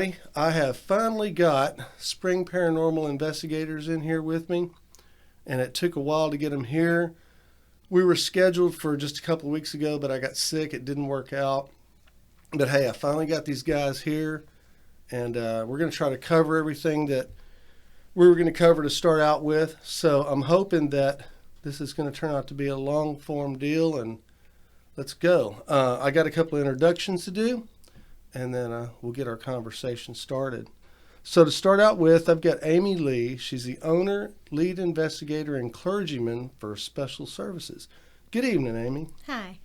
everybody. I have finally got Spring Paranormal Investigators in here with me, and it took a while to get them here. We were scheduled for just a couple of weeks ago, but I got sick. It didn't work out. But hey, I finally got these guys here, and we're going to try to cover everything that we were going to cover to start out with. So I'm hoping that this is going to turn out to be a long-form deal, and let's go. I got a couple of introductions to do, and then we'll get our conversation started. So to start out with, I've got Amy Lee. She's the owner, lead investigator, and clergyman for Special Services. Good evening, Amy. Hi.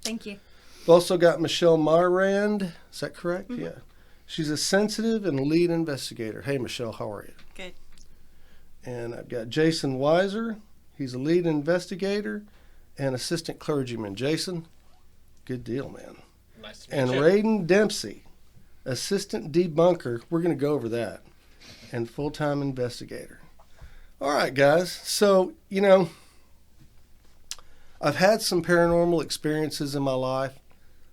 Thank you. We've also got Michelle Myrand. Is that correct? Mm-hmm. Yeah. She's a sensitive and lead investigator. Hey, Michelle, how are you? Good. And I've got Jason Weiser. He's a lead investigator and assistant clergyman. Jason, good deal, man. Nice to meet And you. Raiden Dempsey, assistant debunker. We're going to go over that. And full-time investigator. All right, guys. So, I've had some paranormal experiences in my life.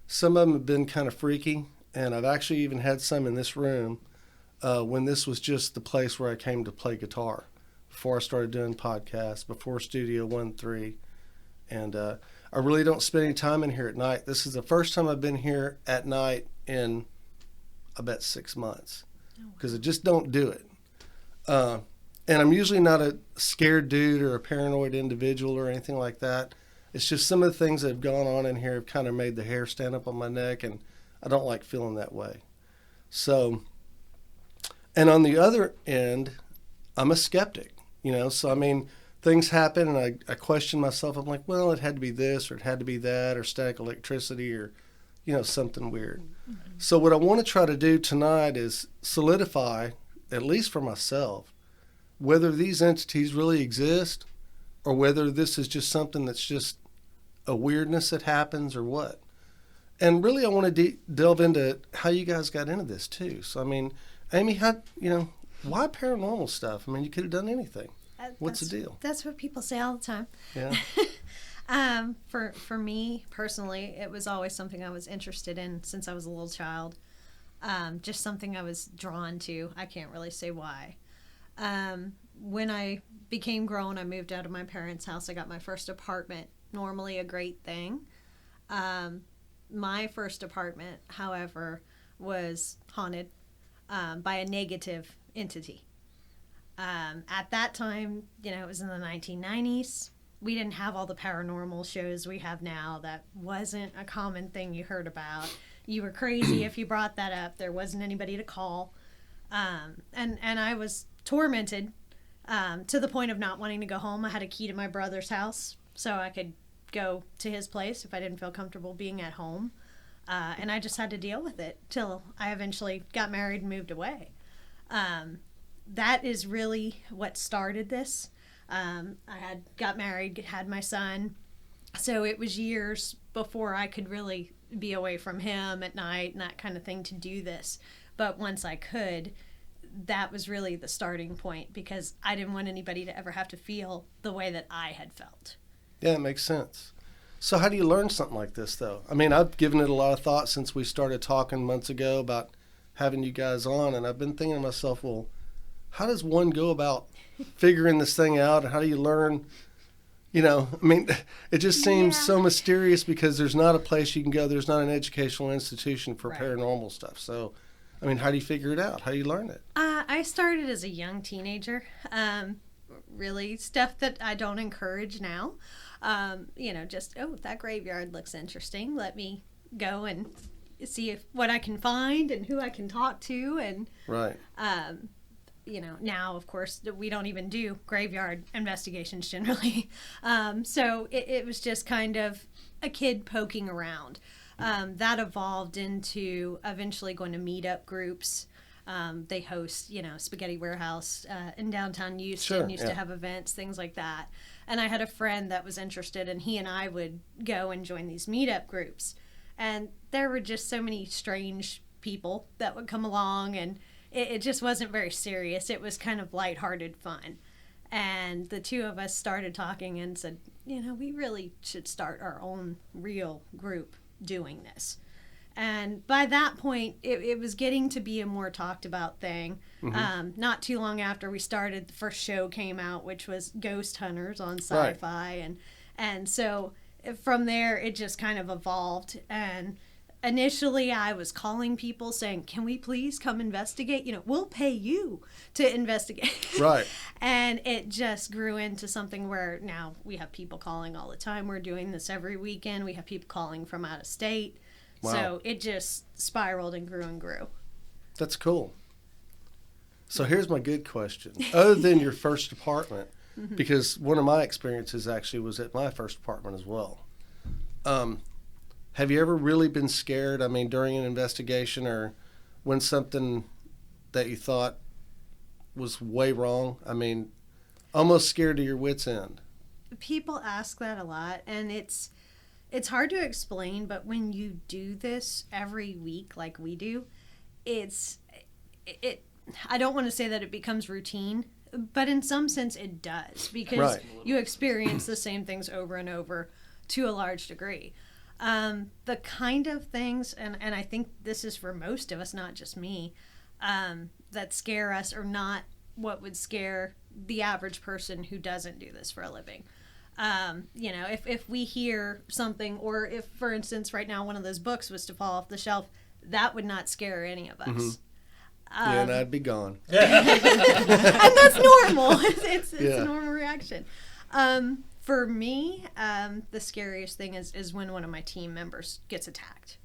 Some of them have been kind of freaky, and I've actually even had some in this room when this was just the place where I came to play guitar before I started doing podcasts, before Studio 1-3. And I really don't spend any time in here at night. This is the first time I've been here at night in, I bet, 6 months, because I just don't do it. And I'm usually not a scared dude or a paranoid individual or anything like that. It's just some of the things that have gone on in here have kind of made the hair stand up on my neck, and I don't like feeling that way. So, and on the other end, I'm a skeptic, So, I mean, things happen, and I question myself. I'm like, well, it had to be this, or it had to be that, or static electricity, or, something weird. Mm-hmm. So what I want to try to do tonight is solidify, at least for myself, whether these entities really exist, or whether this is just something that's just a weirdness that happens, or what. And really, I want to delve into how you guys got into this too. So, I mean, Amy, why paranormal stuff? I mean, you could have done anything. What's the deal? That's what people say all the time. Yeah. For me personally, it was always something I was interested in since I was a little child. Just something I was drawn to. I can't really say why. When I became grown, I moved out of my parents' house. I got my first apartment. Normally a great thing. My first apartment, however, was haunted by a negative entity. At that time, it was in the 1990s. We didn't have all the paranormal shows we have now. That wasn't a common thing you heard about. You were crazy if you brought that up. There wasn't anybody to call. And I was tormented to the point of not wanting to go home. I had a key to my brother's house so I could go to his place if I didn't feel comfortable being at home. And I just had to deal with it till I eventually got married and moved away. That is really what started this. I got married, had my son. So it was years before I could really be away from him at night and that kind of thing to do this. But once I could, that was really the starting point, because I didn't want anybody to ever have to feel the way that I had felt. Yeah, it makes sense. So how do you learn something like this, though? I mean, I've given it a lot of thought since we started talking months ago about having you guys on, and I've been thinking to myself, well, how does one go about figuring this thing out, and how do you learn? I mean, it just seems so mysterious because there's not a place you can go. There's not an educational institution for paranormal stuff. So, I mean, how do you figure it out? How do you learn it? I started as a young teenager. Really stuff that I don't encourage now. Just, that graveyard looks interesting. Let me go and see what I can find and who I can talk to. And right. Now, of course, we don't even do graveyard investigations generally. So it was just kind of a kid poking around. That evolved into eventually going to meetup groups. They host, Spaghetti Warehouse in downtown Houston. Used to have events, things like that. And I had a friend that was interested, and he and I would go and join these meetup groups. And there were just so many strange people that would come along, and it just wasn't very serious. It was kind of lighthearted fun. And the two of us started talking and said, we really should start our own real group doing this. And by that point, it was getting to be a more talked about thing. Not too long after we started, the first show came out, which was Ghost Hunters on Sci-Fi. And so from there, it just kind of evolved. And initially, I was calling people saying, can we please come investigate? We'll pay you to investigate. Right. And it just grew into something where now we have people calling all the time. We're doing this every weekend. We have people calling from out of state. Wow. So it just spiraled and grew and grew. That's cool. So here's my good question. Other than your first apartment, because one of my experiences actually was at my first apartment as well. Have you ever really been scared? I mean, during an investigation or when something that you thought was way wrong? I mean, almost scared to your wits' end. People ask that a lot, and it's hard to explain, but when you do this every week like we do, I don't want to say that it becomes routine, but in some sense it does, because you experience the same things over and over to a large degree. The kind of things, and I think this is for most of us, not just me, that scare us are not what would scare the average person who doesn't do this for a living. If we hear something, or if, for instance, right now one of those books was to fall off the shelf, that would not scare any of us. And I'd be gone. And that's normal. It's a normal reaction. For me, the scariest thing is when one of my team members gets attacked.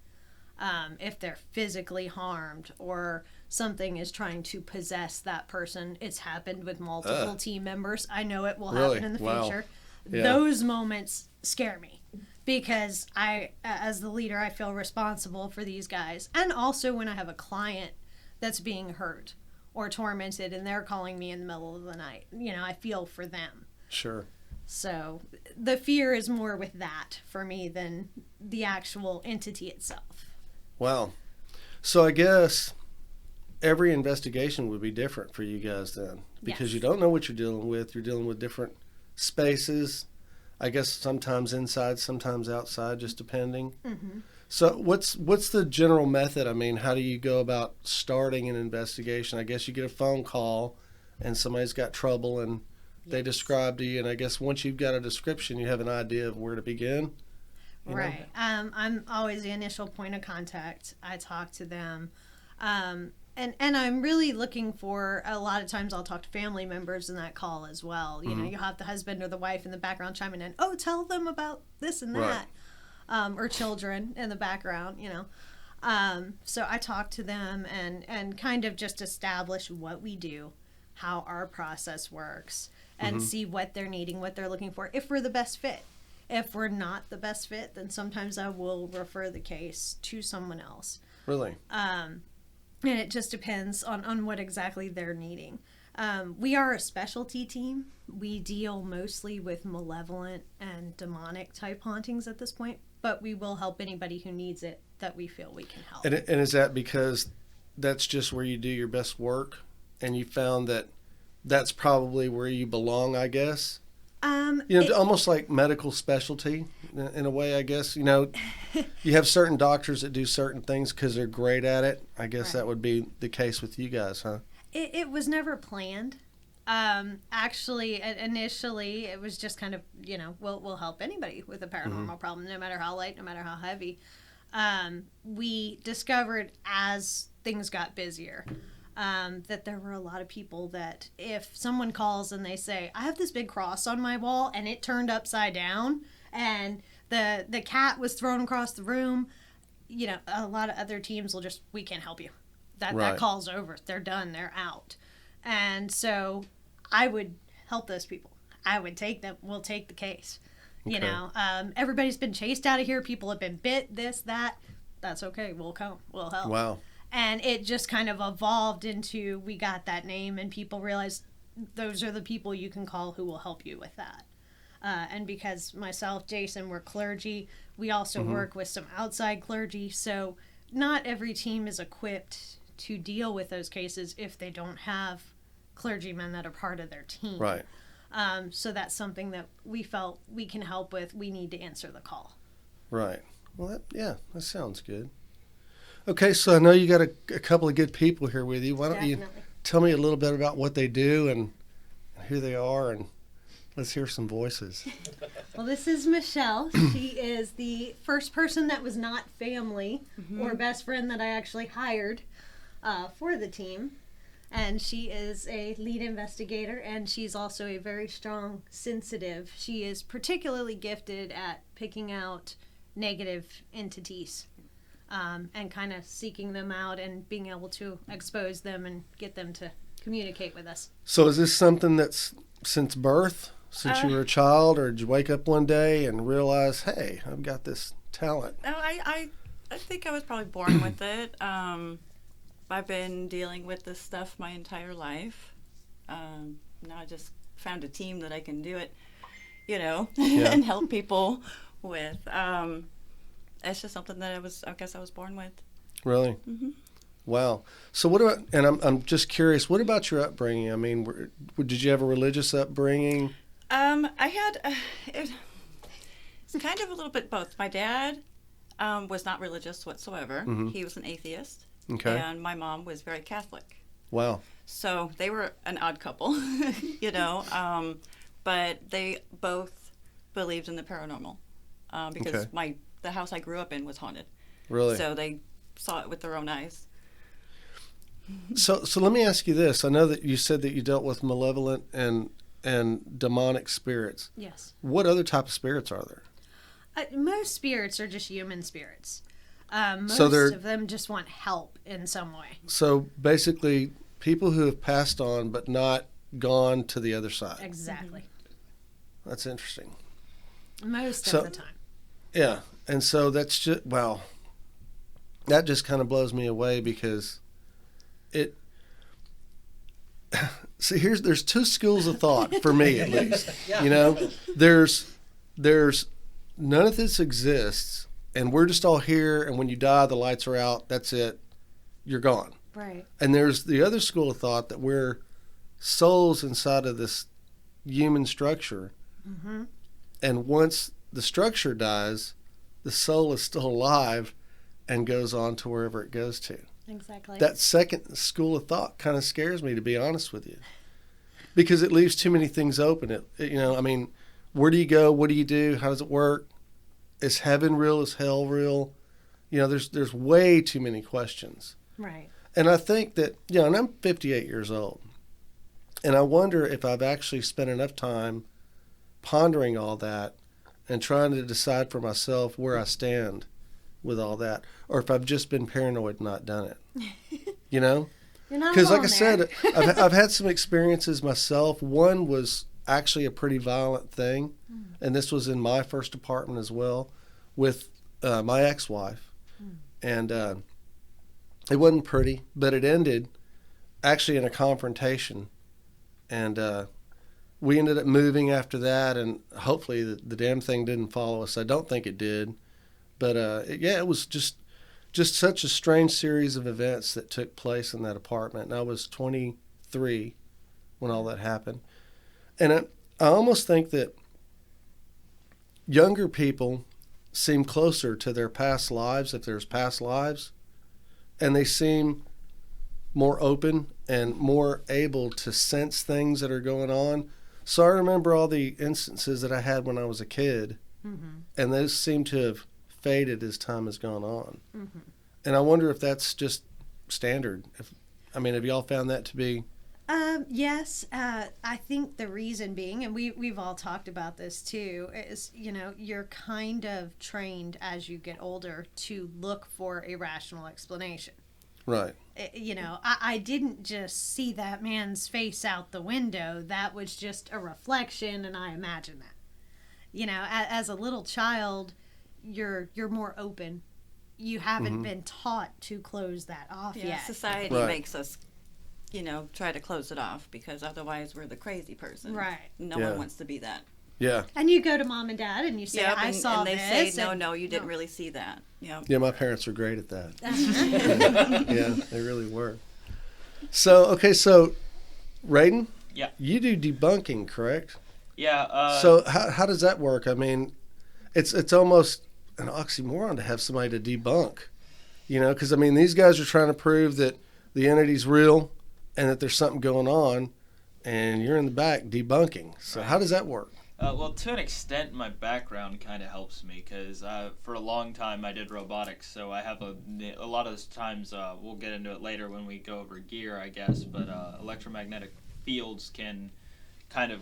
If they're physically harmed or something is trying to possess that person. It's happened with multiple team members. I know it will happen in the future. Yeah. Those moments scare me because I, as the leader, I feel responsible for these guys. And also when I have a client that's being hurt or tormented and they're calling me in the middle of the night, I feel for them. Sure. So the fear is more with that for me than the actual entity itself. Wow. So I guess every investigation would be different for you guys then, because you don't know what you're dealing with. You're dealing with different spaces, I guess sometimes inside, sometimes outside, just depending. Mm-hmm. So what's the general method? I mean, how do you go about starting an investigation? I guess you get a phone call and somebody's got trouble and they describe to you, and I guess once you've got a description, you have an idea of where to begin. Right. I'm always the initial point of contact. I talk to them. And I'm really looking for, a lot of times I'll talk to family members in that call as well. You know, you'll have the husband or the wife in the background chiming in, oh, tell them about this and that. Or children in the background, So I talk to them and kind of just establish what we do, how our process works, and see what they're needing, what they're looking for, if we're the best fit. If we're not the best fit, then sometimes I will refer the case to someone else. Really? And it just depends on what exactly they're needing. We are a specialty team. We deal mostly with malevolent and demonic type hauntings at this point, but we will help anybody who needs it that we feel we can help. And is that because that's just where you do your best work and you found that that's probably where you belong, I guess? Almost like medical specialty in a way, I guess. You have certain doctors that do certain things because they're great at it. I guess that would be the case with you guys, huh? It was never planned. Actually, initially, it was just kind of, we'll help anybody with a paranormal problem, no matter how light, no matter how heavy. We discovered as things got busier that there were a lot of people that if someone calls and they say, I have this big cross on my wall and it turned upside down and the cat was thrown across the room, a lot of other teams will just, we can't help you. That call's over. They're done. They're out. And so I would help those people. I would take them. We'll take the case. Okay. Everybody's been chased out of here. People have been bit, this, that. That's okay. We'll come. We'll help. Wow. And it just kind of evolved into, we got that name and people realized those are the people you can call who will help you with that. And because myself, Jason, we're clergy, we also work with some outside clergy. So not every team is equipped to deal with those cases if they don't have clergymen that are part of their team. Right. So that's something that we felt we can help with. We need to answer the call. Right. Well, that sounds good. Okay, so I know you got a couple of good people here with you. Why don't you Definitely. tell me a little bit about what they do and who they are, and let's hear some voices. Well, this is Michelle. She is the first person that was not family or best friend that I actually hired for the team. And she is a lead investigator, and she's also a very strong sensitive. She is particularly gifted at picking out negative entities and kind of seeking them out and being able to expose them and get them to communicate with us. So is this something that's since birth, since you were a child, or did you wake up one day and realize, hey, I've got this talent? No, I think I was probably born with it. I've been dealing with this stuff my entire life. Now I just found a team that I can do it, and help people with. It's just something that I guess I was born with. Really? Mm-hmm. Wow. So what about, and I'm just curious, what about your upbringing? I mean, did you have a religious upbringing? I had, it's kind of a little bit both. My dad was not religious whatsoever. Mm-hmm. He was an atheist. Okay. And my mom was very Catholic. Wow. So they were an odd couple, but they both believed in the paranormal because the house I grew up in was haunted. Really? So they saw it with their own eyes. So let me ask you this. I know that you said that you dealt with malevolent and demonic spirits. Yes. What other type of spirits are there? Most spirits are just human spirits. Most So they're- of them just want help in some way. So basically, people who have passed on but not gone to the other side. Exactly. That's interesting. Most So- of the time. Yeah. And so that's just, wow. That just kind of blows me away because it. See, there's two schools of thought for me at least. There's none of this exists, and we're just all here. And when you die, the lights are out. That's it. You're gone. Right. And there's the other school of thought that we're souls inside of this human structure, and once the structure dies, the soul is still alive and goes on to wherever it goes to. Exactly. That second school of thought kind of scares me, to be honest with you, because it leaves too many things open. I mean, where do you go? What do you do? How does it work? Is heaven real? Is hell real? There's way too many questions. Right. And I think that, and I'm 58 years old, and I wonder if I've actually spent enough time pondering all that and trying to decide for myself where I stand with all that, or if I've just been paranoid and not done it. You're not Because like alone I said, there. I've had some experiences myself. One was actually a pretty violent thing, and this was in my first apartment as well, with my ex-wife. And it wasn't pretty, but it ended actually in a confrontation. And we ended up moving after that, and hopefully the damn thing didn't follow us. I don't think it did. But it was just such a strange series of events that took place in that apartment. And I was 23 when all that happened. And I almost think that younger people seem closer to their past lives, if there's past lives, and they seem more open and more able to sense things that are going on. So I remember all the instances that I had when I was a kid, and those seem to have faded as time has gone on. And I wonder if that's just standard. Have y'all found that to be? Yes. I think the reason being, and we've all talked about this too, is, you're kind of trained as you get older to look for a rational explanation. Right. I didn't just see that man's face out the window. That was just a reflection, and I imagined that. As a little child, you're more open. You haven't been taught to close that off yet. Society Right. makes us, try to close it off because otherwise we're the crazy person. Right. No Yeah. one wants to be that. Yeah. And you go to mom and dad and you say, Yep, I saw and they this. say, no, you didn't really see that. Yep. Yeah, my parents were great at that. Uh-huh. Yeah, they really were. So Raiden? Yeah. You do debunking, correct? Yeah. So how does that work? I mean, it's almost an oxymoron to have somebody to debunk. You know, because I mean, these guys are trying to prove that the entity's real and that there's something going on, and you're in the back debunking. So how does that work? Well, to an extent, my background kind of helps me because for a long time I did robotics, so I have a lot of times, we'll get into it later when we go over gear, I guess, but electromagnetic fields can kind of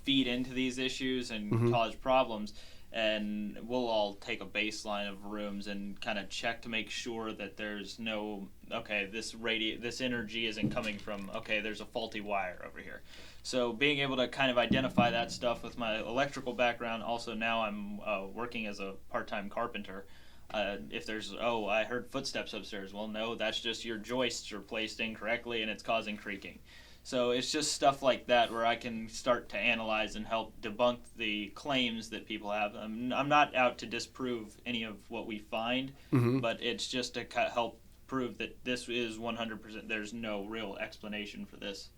feed into these issues and cause problems. And we'll all take a baseline of rooms and kind of check to make sure that there's no, okay, this energy isn't coming from, okay, there's a faulty wire over here. So being able to kind of identify that stuff with my electrical background, also now I'm working as a part-time carpenter. If there's, I heard footsteps upstairs. Well, no, that's just your joists are placed incorrectly and it's causing creaking. So it's just stuff like that where I can start to analyze and help debunk the claims that people have. I'm not out to disprove any of what we find, but it's just to help prove that this is 100%. There's no real explanation for this.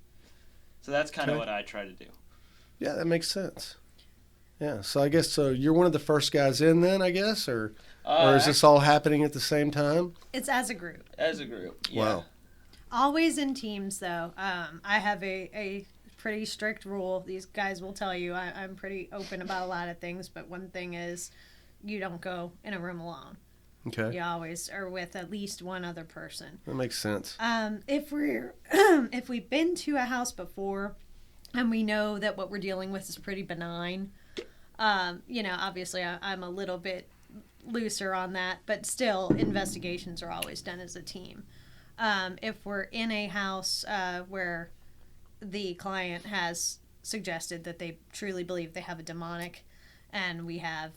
So that's kind of what I try to do. Yeah, that makes sense. Yeah, so I guess you're one of the first guys in then, I guess, or is this all happening at the same time? It's as a group. As a group, yeah. Wow. Always in teams, though. I have a pretty strict rule. These guys will tell you I'm pretty open about a lot of things, but one thing is you don't go in a room alone. Okay. You always are with at least one other person. That makes sense. If we've been to a house before and we know that what we're dealing with is pretty benign, obviously I'm a little bit looser on that, but still investigations are always done as a team. If we're in a house where the client has suggested that they truly believe they have a demonic and we have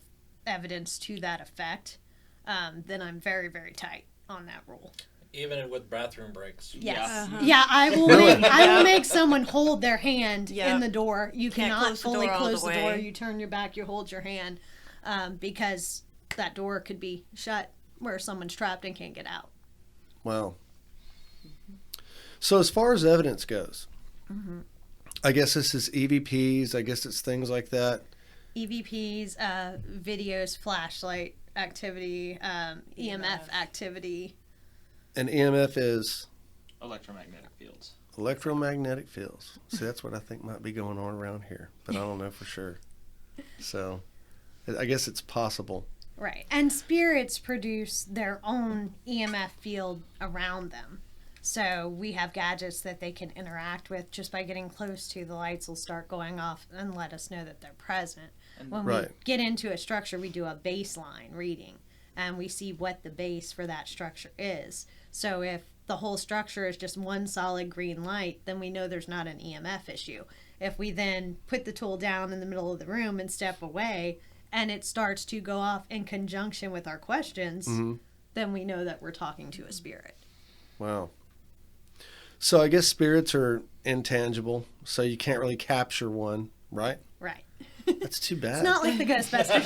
evidence to that effect, then I'm very, very tight on that rule. Even with bathroom breaks. Yes. Uh-huh. Yeah, I will make someone hold their hand Yep. in the door. You Can't cannot close the fully door all close the the door. way. You turn your back, you hold your hand, because that door could be shut where someone's trapped and can't get out. Wow. So as far as evidence goes, I guess this is EVPs. I guess it's things like that. EVPs, videos, flashlight activity, EMF activity. And EMF is Electromagnetic fields. electromagnetic fields. See, that's what I think might be going on around here, but I don't know for sure. So I guess it's possible. Right. And spirits produce their own EMF field around them. So we have gadgets that they can interact with just by getting close to. The lights will start going off and let us know that they're present. When we get into a structure, we do a baseline reading and we see what the base for that structure is. So if the whole structure is just one solid green light, then we know there's not an EMF issue. If we then put the tool down in the middle of the room and step away and it starts to go off in conjunction with our questions, then we know that we're talking to a spirit. Wow. So I guess spirits are intangible, so you can't really capture one, right? Right. That's too bad. It's not like the Ghostbusters.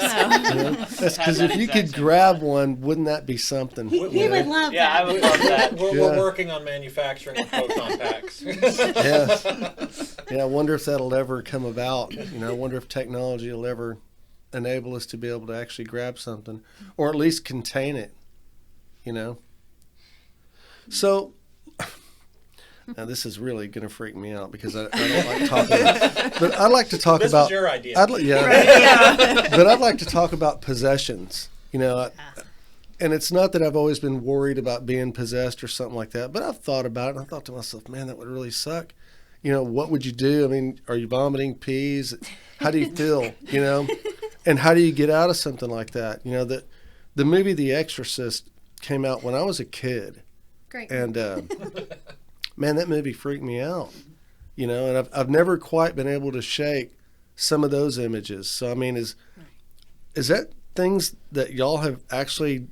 That's because if you could grab one, wouldn't that be something? He would love Yeah, I that. would love that. We're working on manufacturing photon packs. Yeah, I wonder if that'll ever come about. I wonder if technology will ever enable us to be able to actually grab something, or at least contain it, So, now this is really going to freak me out because I don't like talking about, but I'd like to talk This about. was your idea. But I'd like to talk about possessions. And it's not that I've always been worried about being possessed or something like that, but I've thought about it and I thought to myself, man, that would really suck. What would you do? I mean, are you vomiting peas? How do you feel? And how do you get out of something like that? The movie The Exorcist came out when I was a kid. Great. And man, that movie freaked me out. And I've never quite been able to shake some of those images. So I mean, is that things that y'all have actually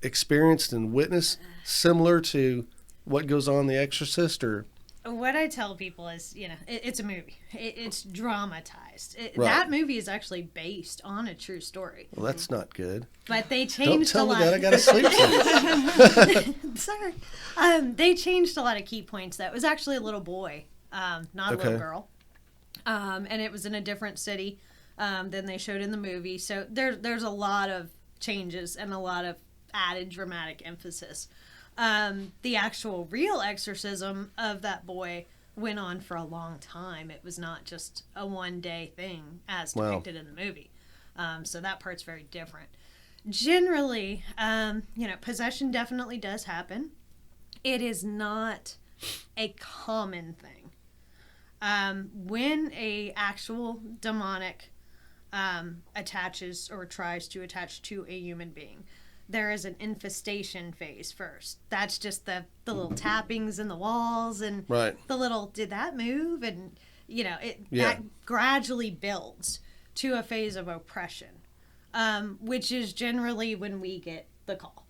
experienced and witnessed similar to what goes on in The Exorcist, or? What I tell people is, it's a movie. It's dramatized. Right. That movie is actually based on a true story. Well, that's not good. But they Don't changed tell a me lot. that. I got to sleep tonight. Sorry. They changed a lot of key points. That was actually a little boy, not a little girl. And it was in a different city than they showed in the movie. So there's a lot of changes and a lot of added dramatic emphasis. The actual real exorcism of that boy went on for a long time. It was not just a one-day thing as Wow. depicted in the movie. So that part's very different. Generally, possession definitely does happen. It is not a common thing. When a actual demonic attaches or tries to attach to a human being, there is an infestation phase first. That's just the little tappings in the walls and Right. the little, did that move? And, Yeah. that gradually builds to a phase of oppression, which is generally when we get the call.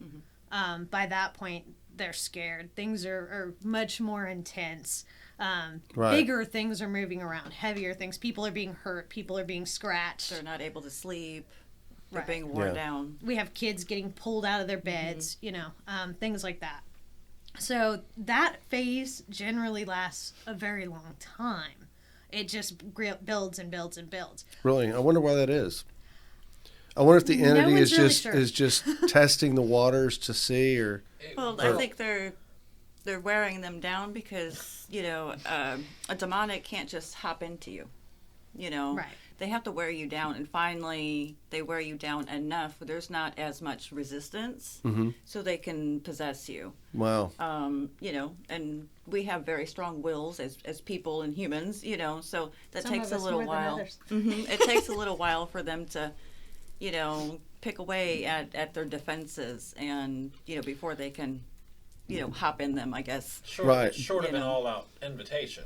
By that point, they're scared. Things are much more intense. Right. Bigger things are moving around, heavier things. People are being hurt. People are being scratched. They're not able to sleep. They're Right. being worn Yeah. down. We have kids getting pulled out of their beds, things like that. So that phase generally lasts a very long time. It just builds and builds and builds. Really, I wonder why that is. I wonder if the No entity one's is really just sure. is just testing the waters to see, or Well, I think they're wearing them down because a demonic can't just hop into you. Right. They have to wear you down, and finally they wear you down enough where there's not as much resistance, so they can possess you. wow, And we have very strong wills as people and humans, so that Some takes of a us little more than while. others. It takes a little while for them to, pick away at their defenses and, before they can, hop in them, I guess. Short, Right. short of You an know. all-out invitation.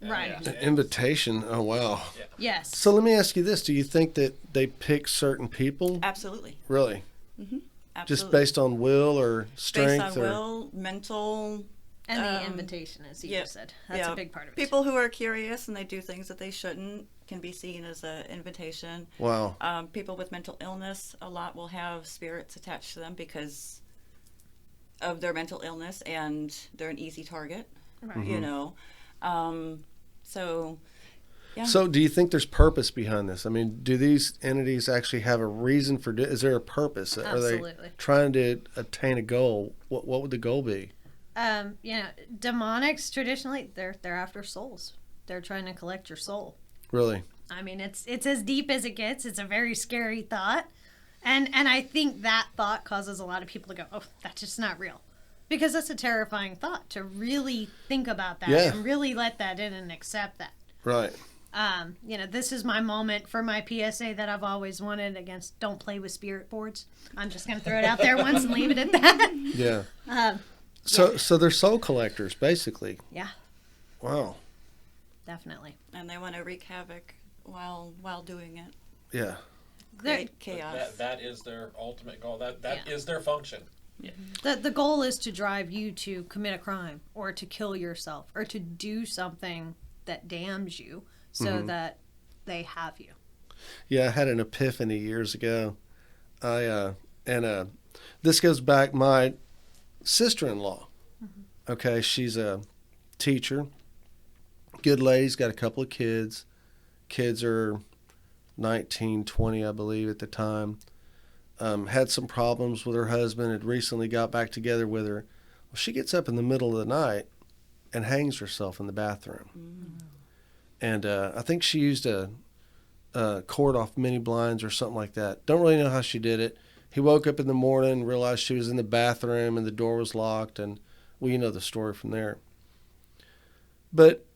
Right. And- an invitation. Oh wow. Yes. So let me ask you this: do you think that they pick certain people? Absolutely. Really, Absolutely. just based on will or strength, based on or will, mental. And the invitation, as you yeah, just said. That's yeah. a big part of it. People who are curious and they do things that they shouldn't can be seen as an invitation. wow, People with mental illness, a lot will have spirits attached to them because of their mental illness, and they're an easy target. Right. So, yeah. So do you think there's purpose behind this? I mean, do these entities actually have a reason for? Is there a purpose? Are they Absolutely. trying to attain a goal? What would the goal be? Demonics traditionally they're after souls. They're trying to collect your soul. Really? I mean, it's as deep as it gets. It's a very scary thought, and I think that thought causes a lot of people to go, "Oh, that's just not real," because that's a terrifying thought to really think about that Yeah. and really let that in and accept that. Right. This is my moment for my PSA that I've always wanted against don't play with spirit boards. I'm just going to throw it out there once and leave it at that. Yeah. So they're soul collectors, basically. Yeah, Wow. definitely. And they want to wreak havoc while doing it. Yeah. Create chaos. That is their ultimate goal. That is Yeah. their function. The goal is to drive you to commit a crime or to kill yourself or to do something that damns you so that they have you. Yeah, I had an epiphany years ago. This goes back, my sister-in-law. Okay, she's a teacher. Good lady's got a couple of kids. Kids are 19, 20, I believe, at the time. Had some problems with her husband, had recently got back together with her. Well, she gets up in the middle of the night and hangs herself in the bathroom. And I think she used a cord off mini blinds or something like that. Don't really know how she did it. He woke up in the morning and realized she was in the bathroom and the door was locked, and well, you know the story from there. But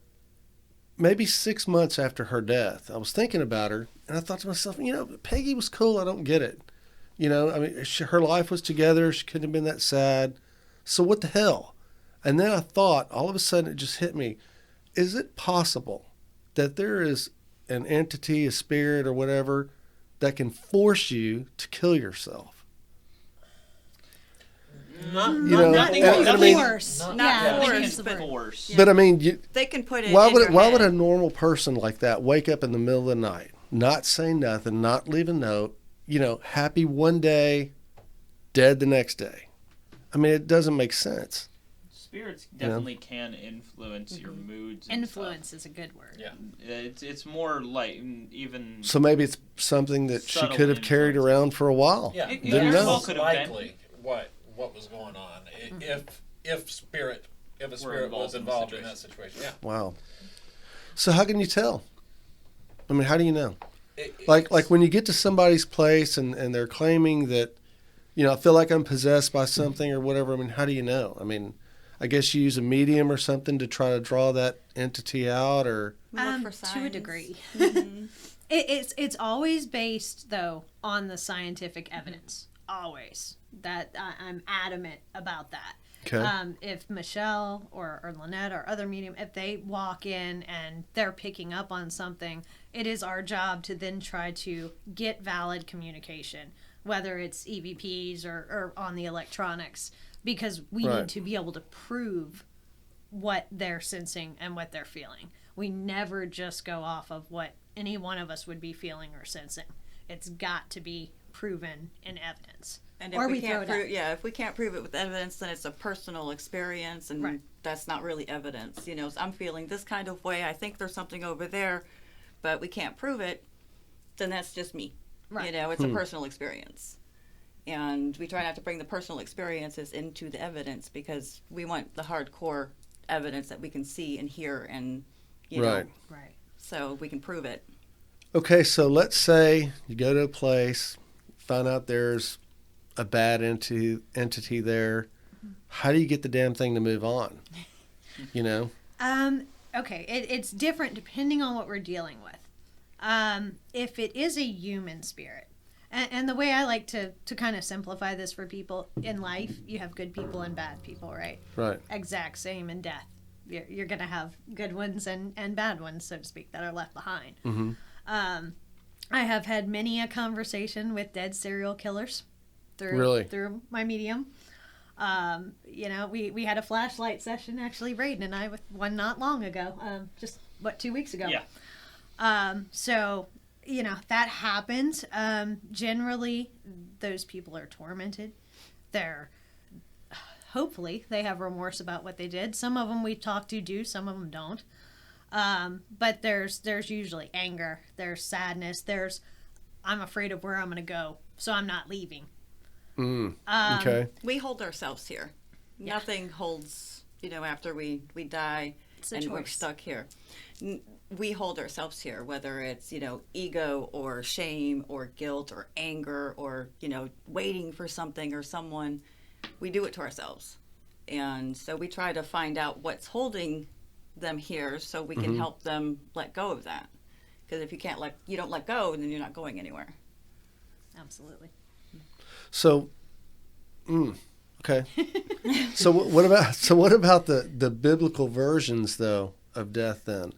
maybe 6 months after her death, I was thinking about her, and I thought to myself, Peggy was cool. I don't get it. I mean, her life was together. She couldn't have been that sad. So what the hell? And then I thought, all of a sudden it just hit me. Is it possible that there is an entity, a spirit or whatever, that can force you to kill yourself? Not nothing- and I mean, Force. not- Yeah, yeah. I think Force, that's the but- word. Force. Yeah. but I mean, They can put it why in would your why head. would a normal person like that wake up in the middle of the night, not say nothing, not leave a note, happy one day, dead the next day? I mean, it doesn't make sense. Spirits definitely can influence your moods. And Influence is a good word. Yeah. Stuff. It's more like even. So maybe it's something that she Subtle could have carried influence. around for a while. Yeah. It Didn't very know. well Most could have been. likely what what was going on if a spirit was involved in the involved in that situation. Yeah. Wow. So how can you tell? I mean, how do you know? Like It's- when you get to somebody's place and they're claiming that, I feel like I'm possessed by something or whatever. I mean, how do you know? I mean, I guess you use a medium or something to try to draw that entity out, or We look for To a signs. degree. Mhm. It's always based though on the scientific evidence. Always. That I'm adamant about that. okay, If Michelle or Lynette or other medium, if they walk in and they're picking up on something, it is our job to then try to get valid communication, whether it's EVPs or on the electronics, because we Right. need to be able to prove what they're sensing and what they're feeling. We never just go off of what any one of us would be feeling or sensing. It's got to be proven in evidence. And if Or we we throw can't it prove, out. yeah, if we can't prove it with evidence, then it's a personal experience, and Right. that's not really evidence. You know, so I'm feeling this kind of way. I think there's something over there, but we can't prove it. Then that's just me. Right. You know, it's a personal experience, and we try not to bring the personal experiences into the evidence because we want the hardcore evidence that we can see and hear, and right. Right. so we can prove it. Okay, so let's say you go to a place, find out there's a bad entity there. How do you get the damn thing to move on? Okay, it's different depending on what we're dealing with. If it is a human spirit, and the way I like to kind of simplify this for people in life, you have good people and bad people, right? Right. Exact same in death. You're going to have good ones and bad ones, so to speak, that are left behind. Mm-hmm. I have had many a conversation with dead serial killers through my medium. We had a flashlight session, actually, Raiden and I, with one not long ago, just 2 weeks ago. Yeah. So, that happens. Generally, those people are tormented. Hopefully, they have remorse about what they did. Some of them we talk to do, some of them don't. But there's usually anger, there's sadness, I'm afraid of where I'm going to go, so I'm not leaving. Okay. We hold ourselves here. Yeah. Nothing holds, after we die It's a and we're choice. stuck here. We hold ourselves here, whether it's, ego or shame or guilt or anger or, waiting for something or someone. We do it to ourselves. And so we try to find out what's holding them here so we can help them let go of that. Because if you don't let go, then you're not going anywhere. Absolutely. So, okay. So what about the biblical versions though of death then?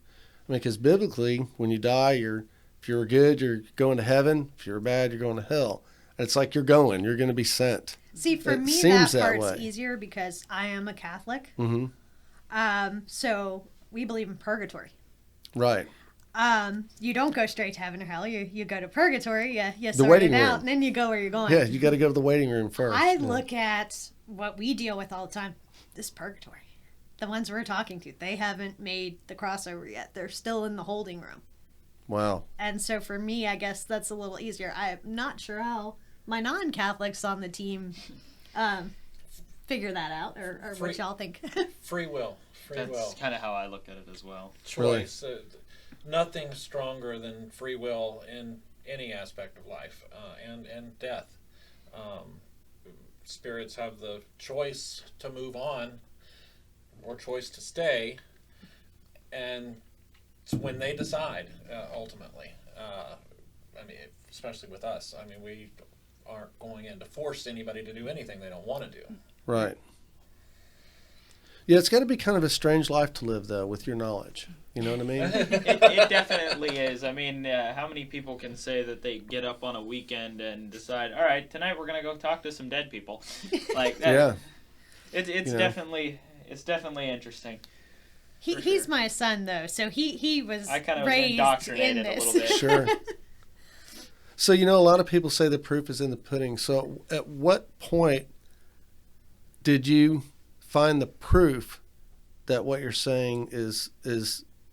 I mean, because biblically, when you die, if you're good, you're going to heaven. If you're bad, you're going to hell. And it's like you're going to be sent. See, for It me, seems that that part's way. easier because I am a Catholic. Mm-hmm. So we believe in purgatory. Right. You don't go straight to heaven or hell. You go to purgatory. You The sort waiting it out, room. and then you go where you're going. Yeah, you got to go to the waiting room first. I Yeah. look at what we deal with all the time. This purgatory. The ones we're talking to, they haven't made the crossover yet. They're still in the holding room. Wow. And so for me, I guess that's a little easier. I'm not sure how my non-Catholics on the team figure that out, or what y'all think. Free will. That's kind of how I look at it as well. Choice. Nothing stronger than free will in any aspect of life and death. Spirits have the choice to move on or choice to stay, and it's when they decide ultimately. Especially with us. We aren't going in to force anybody to do anything they don't want to do. Right. Yeah, it's got to be kind of a strange life to live, though, with your knowledge. You know what I mean? It definitely is. I mean, how many people can say that they get up on a weekend and decide, all right, tonight we're gonna go talk to some dead people, like that? Yeah. It's definitely interesting. He's sure. my son, though, so he was I kind of was raised in indoctrinated a this. little bit. Sure. So, a lot of people say the proof is in the pudding. So, at what point did you find the proof that what you're saying is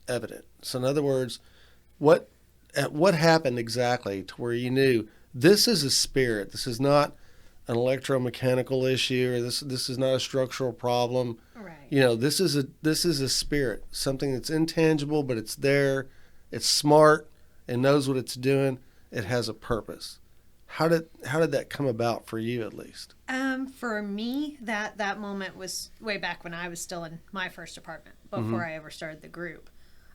evident? So, in other words, what happened exactly to where you knew this is a spirit? This is not an electromechanical issue, or this is not a structural problem. Right. You know, this is a spirit, something that's intangible, but it's there. It's smart. It knows what it's doing. It has a purpose. How did that come about for you, at least? For me, that moment was way back when I was still in my first apartment before I ever started the group.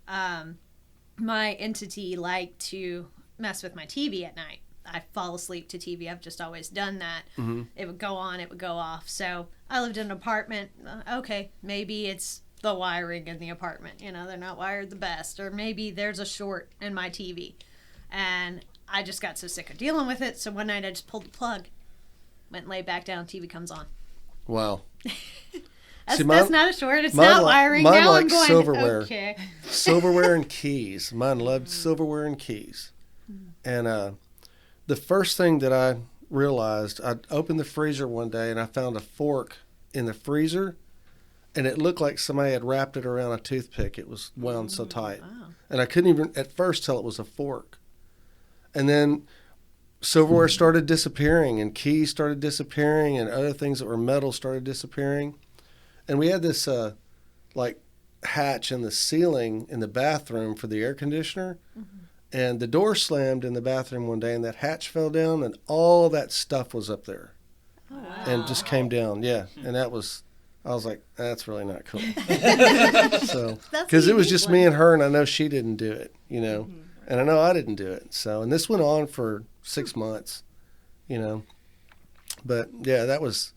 My entity liked to mess with my TV at night. I fall asleep to TV. I've just always done that. It would go on, it would go off. So I lived in an apartment. Okay, maybe it's the wiring in the apartment. You know, they're not wired the best. Or maybe there's a short in my TV. And I just got so sick of dealing with it. So one night I just pulled the plug, went and lay back down, TV comes on. Wow. That's not a short. It's not wiring. Mine Now liked I'm going, silverware. okay. Silverware and keys. Mine loved silverware and keys. And the first thing that I realized, I opened the freezer one day and I found a fork in the freezer, and it looked like somebody had wrapped it around a toothpick. It was wound so tight. Wow. And I couldn't even at first tell it was a fork. And then silverware started disappearing, and keys started disappearing, and other things that were metal started disappearing. And we had this like hatch in the ceiling in the bathroom for the air conditioner. And the door slammed in the bathroom one day, and that hatch fell down, and all that stuff was up there. Oh, wow. And just came down. Yeah. And I was like, that's really not cool. So, because it was just me and her, and I know she didn't do it, you know, and I know I didn't do it. So, and this went on for 6 months, you know, but yeah, that was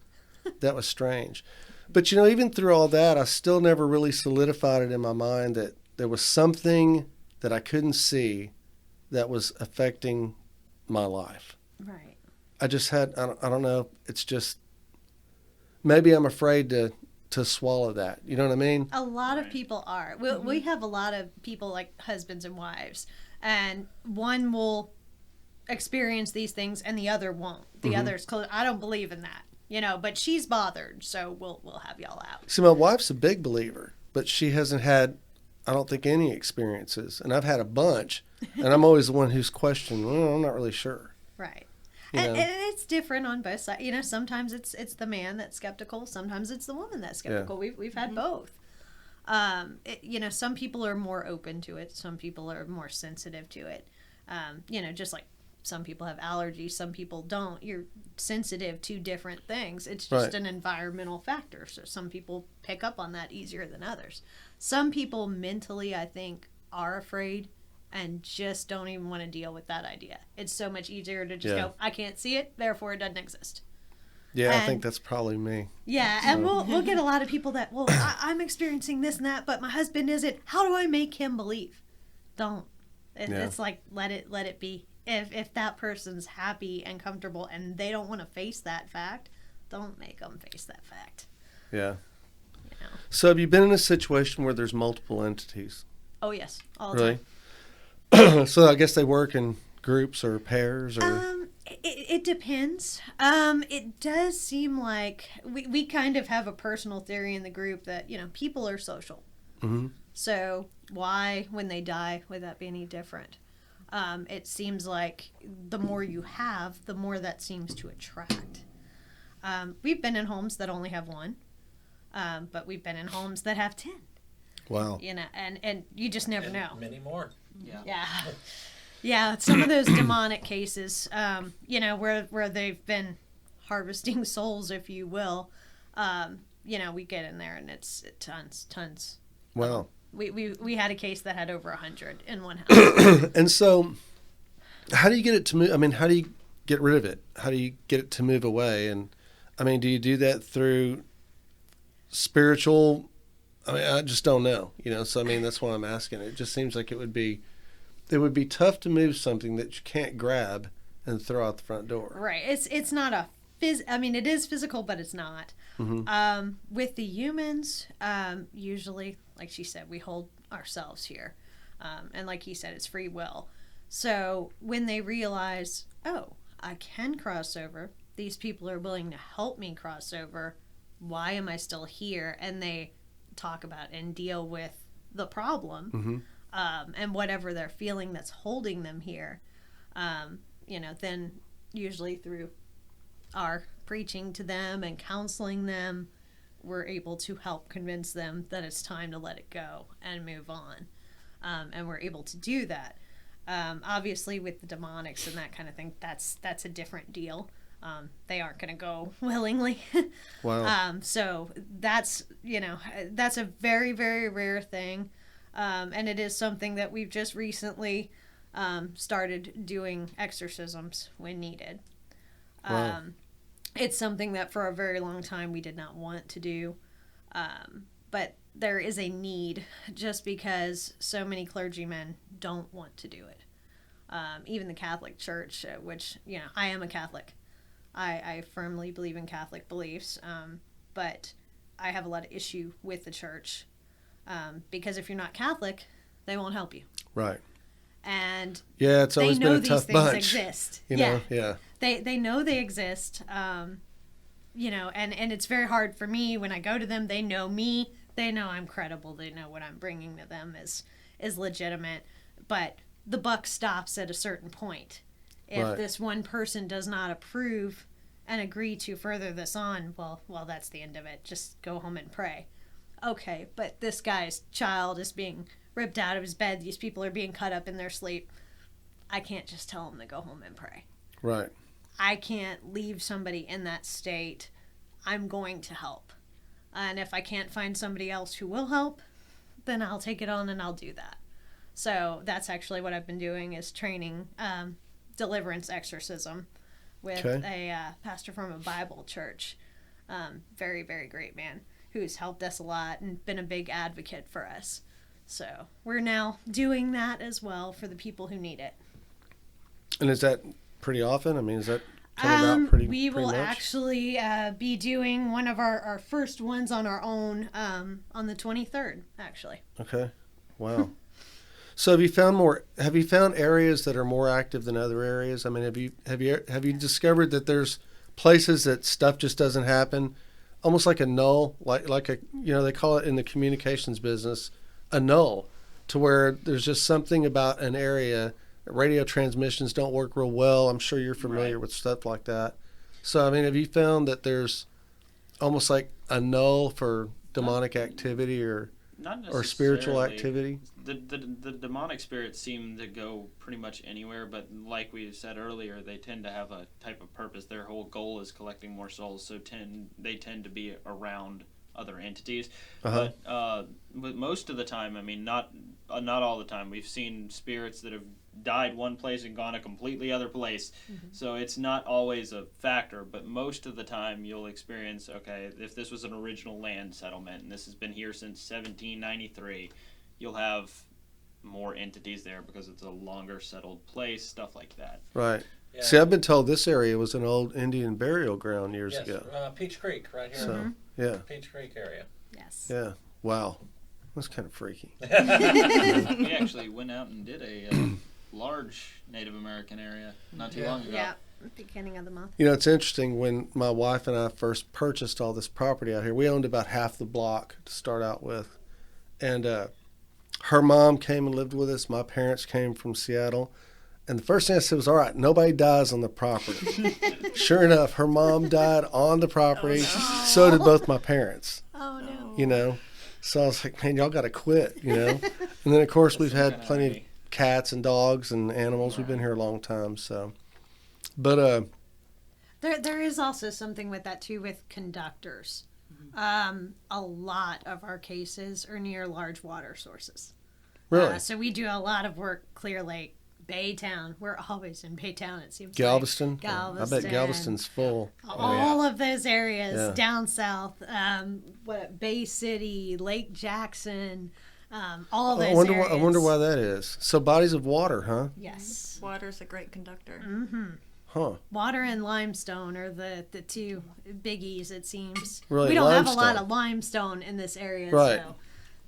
strange. But, you know, even through all that, I still never really solidified it in my mind that there was something that I couldn't see that was affecting my life. Right. I just had, I don't know, it's just, maybe I'm afraid to swallow that. You know what I mean? A lot of people are. We have a lot of people like husbands and wives, and one will experience these things and the other won't. The other's close. I don't believe in that, you know, but she's bothered, so we'll have y'all out. See, my wife's a big believer, but she hasn't had, I don't think, any experiences. And I've had a bunch, and I'm always the one who's questioning, well, I'm not really sure. Right. You And know? it's different on both sides. You know, sometimes it's the man that's skeptical. Sometimes it's the woman that's skeptical. Yeah. We've had both. You know, some people are more open to it. Some people are more sensitive to it. You know, just like some people have allergies, some people don't. You're sensitive to different things. It's just an environmental factor. So some people pick up on that easier than others. Some people mentally, I think, are afraid and just don't even want to deal with that idea. It's so much easier to just go, I can't see it, therefore it doesn't exist. Yeah, And- I think that's probably me. Yeah, and we'll get a lot of people that, well, I'm experiencing this and that, but my husband isn't. How do I make him believe? Don't. It's like, let it be. If that person's happy and comfortable and they don't want to face that fact, don't make them face that fact. Yeah. You know? So have you been in a situation where there's multiple entities? Oh, yes. All the Really? time. So I guess they work in groups or pairs or... It depends. It does seem like we kind of have a personal theory in the group that, you know, people are social. Mm-hmm. So why, when they die, would that be any different? It seems like the more you have, the more that seems to attract. We've been in homes that only have one, but we've been in homes that have 10. Wow. You know, and you just never And know. many more. Yeah. Yeah, some of those demonic cases, you know, where they've been harvesting souls, if you will, you know, we get in there and it's tons. Wow. We had a case that had over 100 in one house. And so how do you get it to move? I mean, how do you get rid of it? How do you get it to move away? And I mean, do you do that through spiritual? I mean, I just don't know, you know, so I mean, that's why I'm asking. It just seems like it would be tough to move something that you can't grab and throw out the front door. Right. It's not a I mean, it is physical, but it's not. Mm-hmm. With the humans, usually, like she said, we hold ourselves here. And like he said, it's free will. So when they realize, oh, I can cross over, these people are willing to help me cross over, why am I still here? And they talk about and deal with the problem. Mm-hmm. And whatever they're feeling that's holding them here, you know, then usually through our preaching to them and counseling them, we're able to help convince them that it's time to let it go and move on. And we're able to do that. Obviously, with the demonics and that kind of thing, that's a different deal. They aren't going to go willingly. Wow. So that's, that's a very, very rare thing. And it is something that we've just recently started doing exorcisms when needed. Wow. It's something that for a very long time we did not want to do. But there is a need just because so many clergymen don't want to do it. Even the Catholic Church, which, I am a Catholic. I firmly believe in Catholic beliefs, but I have a lot of issue with the church because if you're not Catholic, they won't help you. Right. And yeah, it's always been a tough they know bunch. these things exist. Yeah. They know they exist. And it's very hard for me when I go to them. They know me. They know I'm credible. They know what I'm bringing to them is legitimate. But the buck stops at a certain point. If Right. this one person does not approve and agree to further this on, well, that's the end of it. Just go home and pray. Okay, but this guy's child is being ripped out of his bed. These people are being cut up in their sleep. I can't just tell them to go home and pray. Right. I can't leave somebody in that state. I'm going to help. And if I can't find somebody else who will help, then I'll take it on and I'll do that. So that's actually what I've been doing is training deliverance exorcism with a pastor from a Bible church. Very, very great man who's helped us a lot and been a big advocate for us. So we're now doing that as well for the people who need it. And is that pretty often? I mean, is that coming out pretty We will much? actually be doing one of our first ones on our own on the 23rd, actually. Okay. Wow. So have you found areas that are more active than other areas? I mean, have you discovered that there's places that stuff just doesn't happen, almost like a null, like a they call it in the communications business a null, to where there's just something about an area. Radio transmissions don't work real well. I'm sure you're familiar with stuff like that. So I mean, have you found that there's almost like a null for demonic activity or spiritual activity? The demonic spirits seem to go pretty much anywhere, but like we said earlier, they tend to have a type of purpose. Their whole goal is collecting more souls, so they tend to be around other entities. But most of the time, I mean, not all the time, we've seen spirits that have died one place and gone a completely other place. So it's not always a factor, but most of the time you'll experience, okay, if this was an original land settlement and this has been here since 1793, you'll have more entities there because it's a longer settled place, stuff like that. Right. Yeah. See, I've been told this area was an old Indian burial ground years ago. Peach Creek, right here. So, yeah. Peach Creek area. Yes. Yeah. Wow. That's kind of freaky. We actually went out and did a large Native American area not too long ago. Yeah. Beginning of the month. It's interesting. When my wife and I first purchased all this property out here, we owned about half the block to start out with. And her mom came and lived with us. My parents came from Seattle. And the first thing I said was, all right, nobody dies on the property. Sure enough, her mom died on the property. Oh, no. So did both my parents. Oh, no. So I was like, man, y'all got to quit, And then, of course, we've had plenty of cats and dogs and animals. We've been here a long time, so. But there is also something with that, too, with conductors. A lot of our cases are near large water sources. really, So we do a lot of work, Clear Lake, Baytown. We're always in Baytown, it seems Galveston. like. Galveston. I bet Galveston's full. All of those areas Yeah. down south, Bay City, Lake Jackson, all those areas. I wonder why that is. So bodies of water, huh? Yes. Water's a great conductor. Huh. Water and limestone are the two biggies, it seems. Really, we don't have a limestone. lot of limestone in this area, Right. so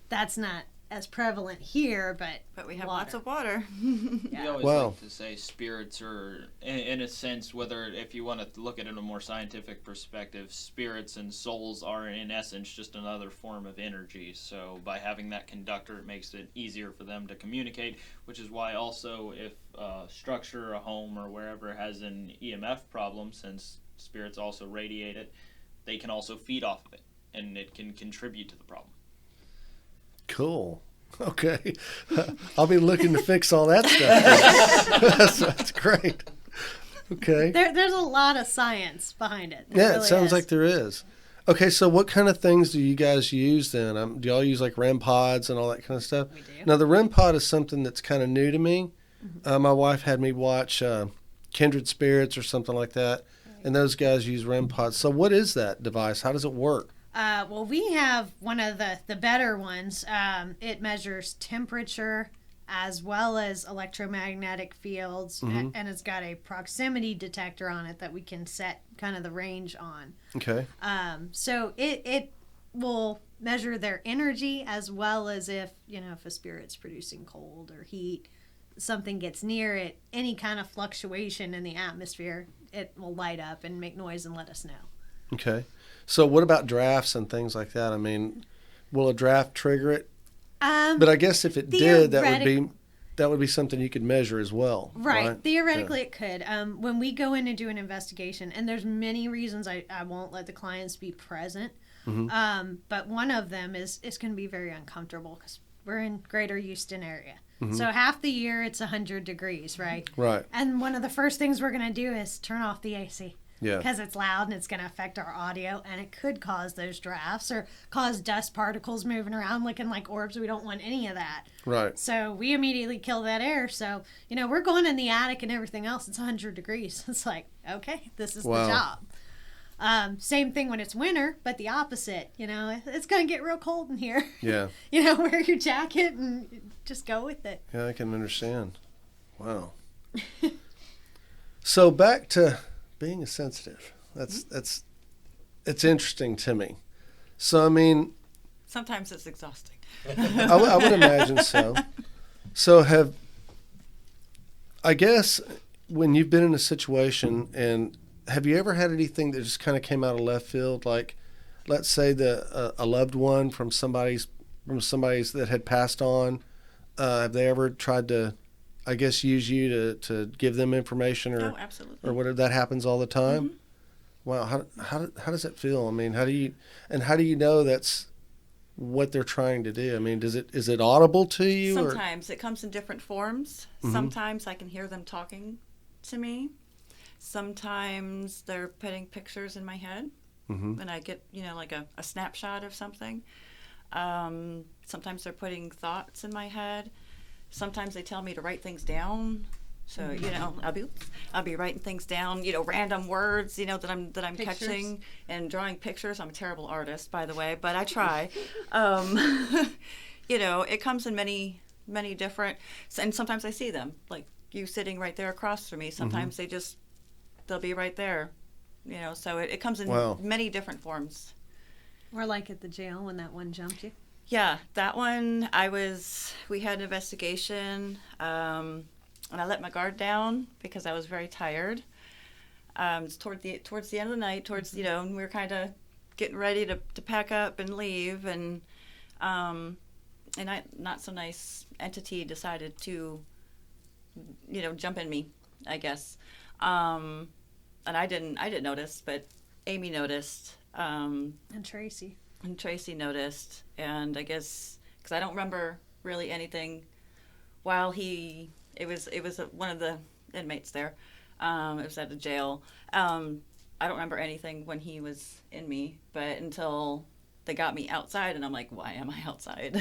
that's not as prevalent here, but we have water. lots of water. We always Wow. like to say spirits are, in a sense, whether if you want to look at it in a more scientific perspective, spirits and souls are in essence just another form of energy. So by having that conductor, it makes it easier for them to communicate, which is why also if a structure, a home, or wherever has an EMF problem, since spirits also radiate it, they can also feed off of it, and it can contribute to the problem. Cool. Okay. I'll be looking to fix all that stuff. That's great. Okay. There's a lot of science behind it. Yeah, really it sounds is. like there is. Okay, so what kind of things do you guys use then? Do y'all use like REM pods and all that kind of stuff? We do. Now, the REM pod is something that's kind of new to me. My wife had me watch Kindred Spirits or something like that, and those guys use REM pods. So what is that device? How does it work? Well, we have one of the better ones. It measures temperature as well as electromagnetic fields, and it's got a proximity detector on it that we can set kind of the range on. Okay. So it will measure their energy as well as if a spirit's producing cold or heat, something gets near it, any kind of fluctuation in the atmosphere, it will light up and make noise and let us know. Okay. So what about drafts and things like that? I mean, will a draft trigger it? But I guess if it did, that would be something you could measure as well. Right. Theoretically, it could. When we go in and do an investigation, and there's many reasons I won't let the clients be present, but one of them is it's going to be very uncomfortable because we're in Greater Houston area. So half the year it's 100 degrees, right? Right. And one of the first things we're going to do is turn off the AC. Yeah. Because it's loud and it's going to affect our audio, and it could cause those drafts or cause dust particles moving around looking like orbs. We don't want any of that. Right. So we immediately kill that air. So, we're going in the attic and everything else. It's 100 degrees. It's like, okay, this is the job. Same thing when it's winter, but the opposite. It's going to get real cold in here. Yeah. Wear your jacket and just go with it. Yeah, I can understand. Wow. So back to being a sensitive. It's interesting to me. So I mean, Sometimes it's exhausting. I would imagine so. So I guess when you've been in a situation, and have you ever had anything that just kind of came out of left field? Like, let's say a loved one from somebody's that had passed on. Have they ever tried to, I guess, use you to give them information or Oh, absolutely. or whatever? That happens all the time. Mm-hmm. Wow, how does it feel? I mean, how do you know that's what they're trying to do? I mean, is it audible to you? Sometimes it comes in different forms. Sometimes I can hear them talking to me. Sometimes they're putting pictures in my head, and I get like a snapshot of something. Sometimes they're putting thoughts in my head. Sometimes they tell me to write things down. So I'll be writing things down, random words, that I'm catching and drawing pictures. I'm a terrible artist, by the way, but I try. It comes in many different, and sometimes I see them, like you sitting right there across from me. Sometimes they'll be right there, So it comes in many different forms. Or like at the jail when that one jumped you. Yeah, that one we had an investigation. And I let my guard down because I was very tired. It's towards the end of the night, and we were kind of getting ready to pack up and leave, and not so nice entity decided to, jump in me, I guess. And I didn't notice, but Amy noticed. And Tracy. And Tracy noticed, and I guess because I don't remember really anything while it was one of the inmates there. It was at the jail. I don't remember anything when he was in me, but until they got me outside, and I'm like, why am I outside?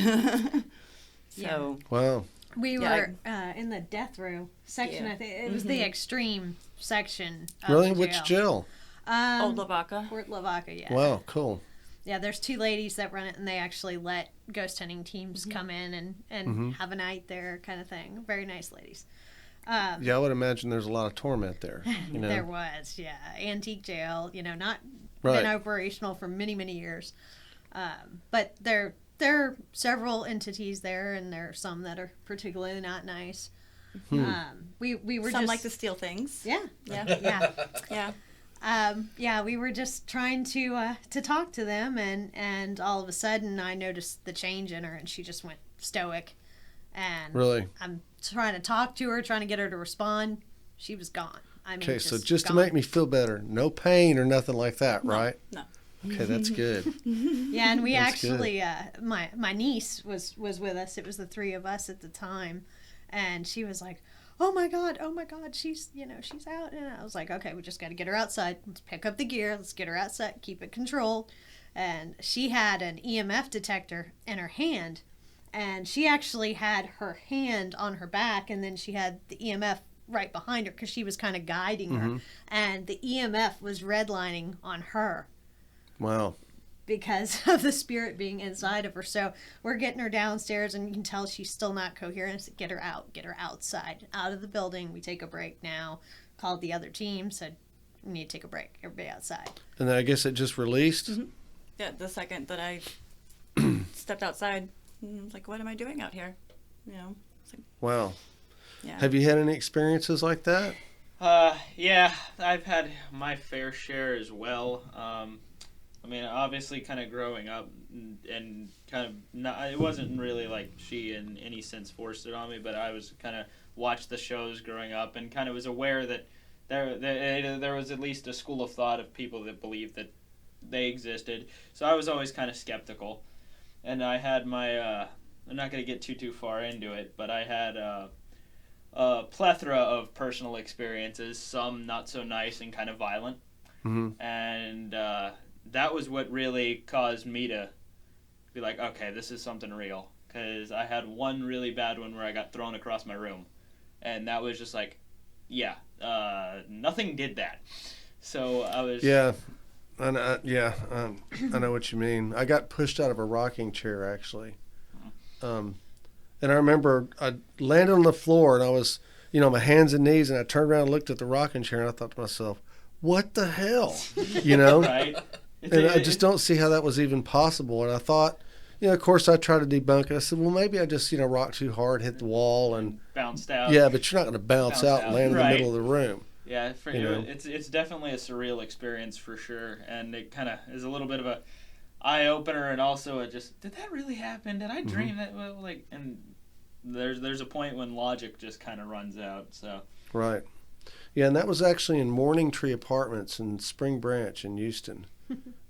So wow. We were in the death row section. Yeah. I think it was the extreme section. Of Really? the jail. Which jail? Old Lavaca. Fort Lavaca, yeah. Wow, cool. Yeah, there's two ladies that run it, and they actually let ghost hunting teams come in and have a night there, kind of thing. Very nice ladies. Yeah, I would imagine there's a lot of torment there. There was, yeah. Antique jail, not Right. been operational for many, many years. But there are several entities there, and there are some that are particularly not nice. We were Some just like to steal things. yeah, Yeah. we were just trying to talk to them, and all of a sudden I noticed the change in her, and she just went stoic. And Really? I'm trying to talk to her, trying to get her to respond. She was gone. I mean, Okay, so just to gone. make me feel better, no pain or nothing like that, right? No. Okay, that's good. Yeah, and we That's actually, my niece was with us. It was the three of us at the time, and she was like, oh my god, she's she's out. And I was like, okay, we just got to get her outside. Let's pick up the gear. Let's get her outside. Keep it controlled. And she had an EMF detector in her hand, and she actually had her hand on her back, and then she had the EMF right behind her because she was kind of guiding her, and the EMF was redlining on her Wow. because of the spirit being inside of her. So we're getting her downstairs, and you can tell she's still not coherent. I said, get her out, get her outside, out of the building. We take a break now. Called the other team, said, we need to take a break. Everybody outside. And then I guess it just released? Yeah, the second that I stepped outside, I was like, what am I doing out here? It's like, Wow. yeah. Have you had any experiences like that? Yeah, I've had my fair share as well. I mean, obviously, kind of growing up, and kind of not, it wasn't really like she in any sense forced it on me, but I was kind of watched the shows growing up and kind of was aware that there was at least a school of thought of people that believed that they existed. So I was always kind of skeptical, and I had my I'm not going to get too far into it, but I had a plethora of personal experiences, some not so nice and kind of violent, and that was what really caused me to be like, okay, this is something real. Because I had one really bad one where I got thrown across my room, and that was just like, yeah, nothing did that. So I was I know what you mean. I got pushed out of a rocking chair actually, and I remember I landed on the floor and I was, my hands and knees, and I turned around and looked at the rocking chair and I thought to myself, what the hell, right. And I just don't see how that was even possible. And I thought, of course I tried to debunk it. I said, well, maybe I just, rocked too hard, hit the wall, and bounced out. Yeah, but you're not going to bounce out and land in the right. middle of the room. Yeah, it's definitely a surreal experience for sure, and it kind of is a little bit of a eye opener, and also did that really happen? Did I dream that? Well, and there's a point when logic just kind of runs out. So right, yeah, and that was actually in Morning Tree Apartments in Spring Branch in Houston,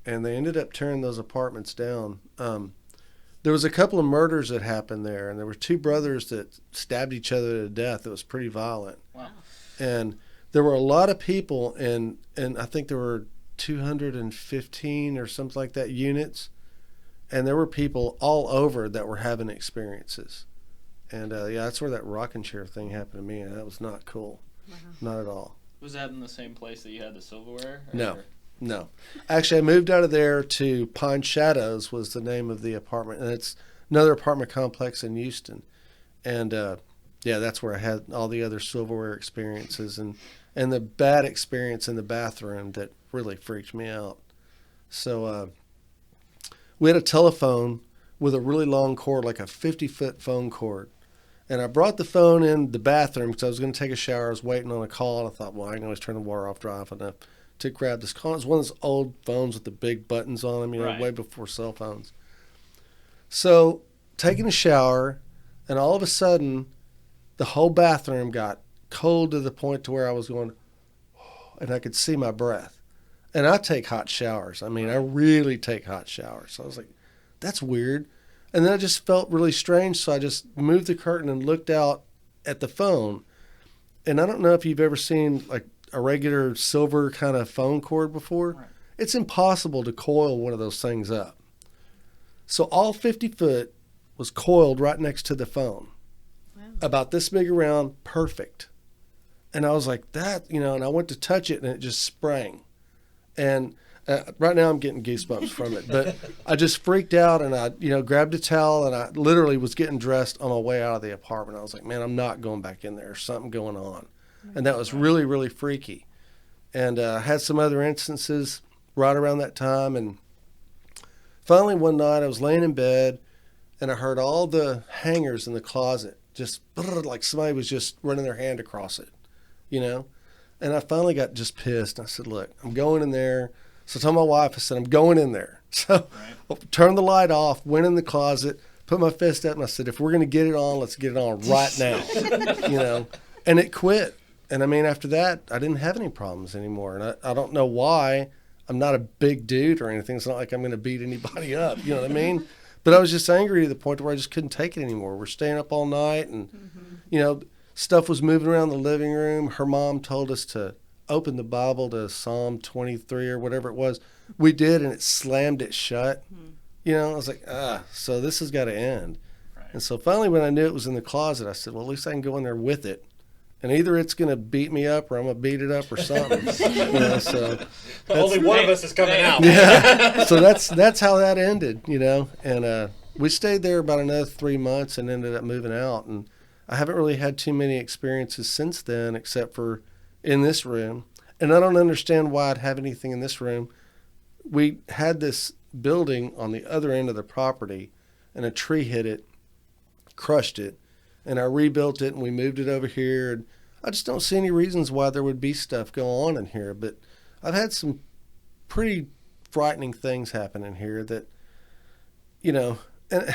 and they ended up tearing those apartments down. There was a couple of murders that happened there, and there were two brothers that stabbed each other to death. It was pretty violent. Wow. And there were a lot of people, and I think there were 215 or something like that units, and there were people all over that were having experiences. And that's where that rocking chair thing happened to me, and that was not cool. Wow. Not at all. Was that in the same place that you had the silverware? No. Actually, I moved out of there to Pine Shadows was the name of the apartment, and it's another apartment complex in Houston. And that's where I had all the other silverware experiences and the bad experience in the bathroom that really freaked me out. So we had a telephone with a really long cord, like a 50-foot phone cord. And I brought the phone in the bathroom because I was going to take a shower. I was waiting on a call, and I thought, well, I can always turn the water off dry enough to grab this call. It was one of those old phones with the big buttons on them, right. way before cell phones. So taking a shower, and all of a sudden, the whole bathroom got cold to the point to where I was going, and I could see my breath. And I take hot showers. I mean, I really take hot showers. So I was like, that's weird. And then I just felt really strange, so I just moved the curtain and looked out at the phone. And I don't know if you've ever seen like a regular silver kind of phone cord before. Right. It's impossible to coil one of those things up. So all 50 foot was coiled right next to the phone. Wow. About this big around, perfect. And I was like, that, and I went to touch it and it just sprang. And right now I'm getting goosebumps from it. But I just freaked out and I, grabbed a towel and I literally was getting dressed on my way out of the apartment. I was like, man, I'm not going back in there. There's something going on. And that was really, really freaky. And I had some other instances right around that time. And finally one night I was laying in bed and I heard all the hangers in the closet just like somebody was just running their hand across it, And I finally got just pissed. I said, look, I'm going in there. So I told my wife, I said, I'm going in there. So I turned the light off, went in the closet, put my fist up, and I said, if we're going to get it on, let's get it on right now, And it quit. And I mean, after that, I didn't have any problems anymore. And I don't know why. I'm not a big dude or anything. It's not like I'm going to beat anybody up. You know what I mean? But I was just angry to the point where I just couldn't take it anymore. We're staying up all night, and, you know, stuff was moving around the living room. Her mom told us to open the Bible to Psalm 23 or whatever it was. We did, and it slammed it shut. You know, I was like, so this has got to end. Right. And so finally, when I knew it was in the closet, I said, well, at least I can go in there with it. And either it's going to beat me up or I'm going to beat it up or something. You know, so Only one of us is coming out. yeah. So that's how that ended, you know. And we stayed there about another 3 months and ended up moving out. And I haven't really had too many experiences since then, except for in this room. And I don't understand why I'd have anything in this room. We had this building on the other end of the property, and a tree hit it, crushed it. And I rebuilt it, and we moved it over here. And I just don't see any reasons why there would be stuff going on in here. But I've had some pretty frightening things happen in here that, you know, and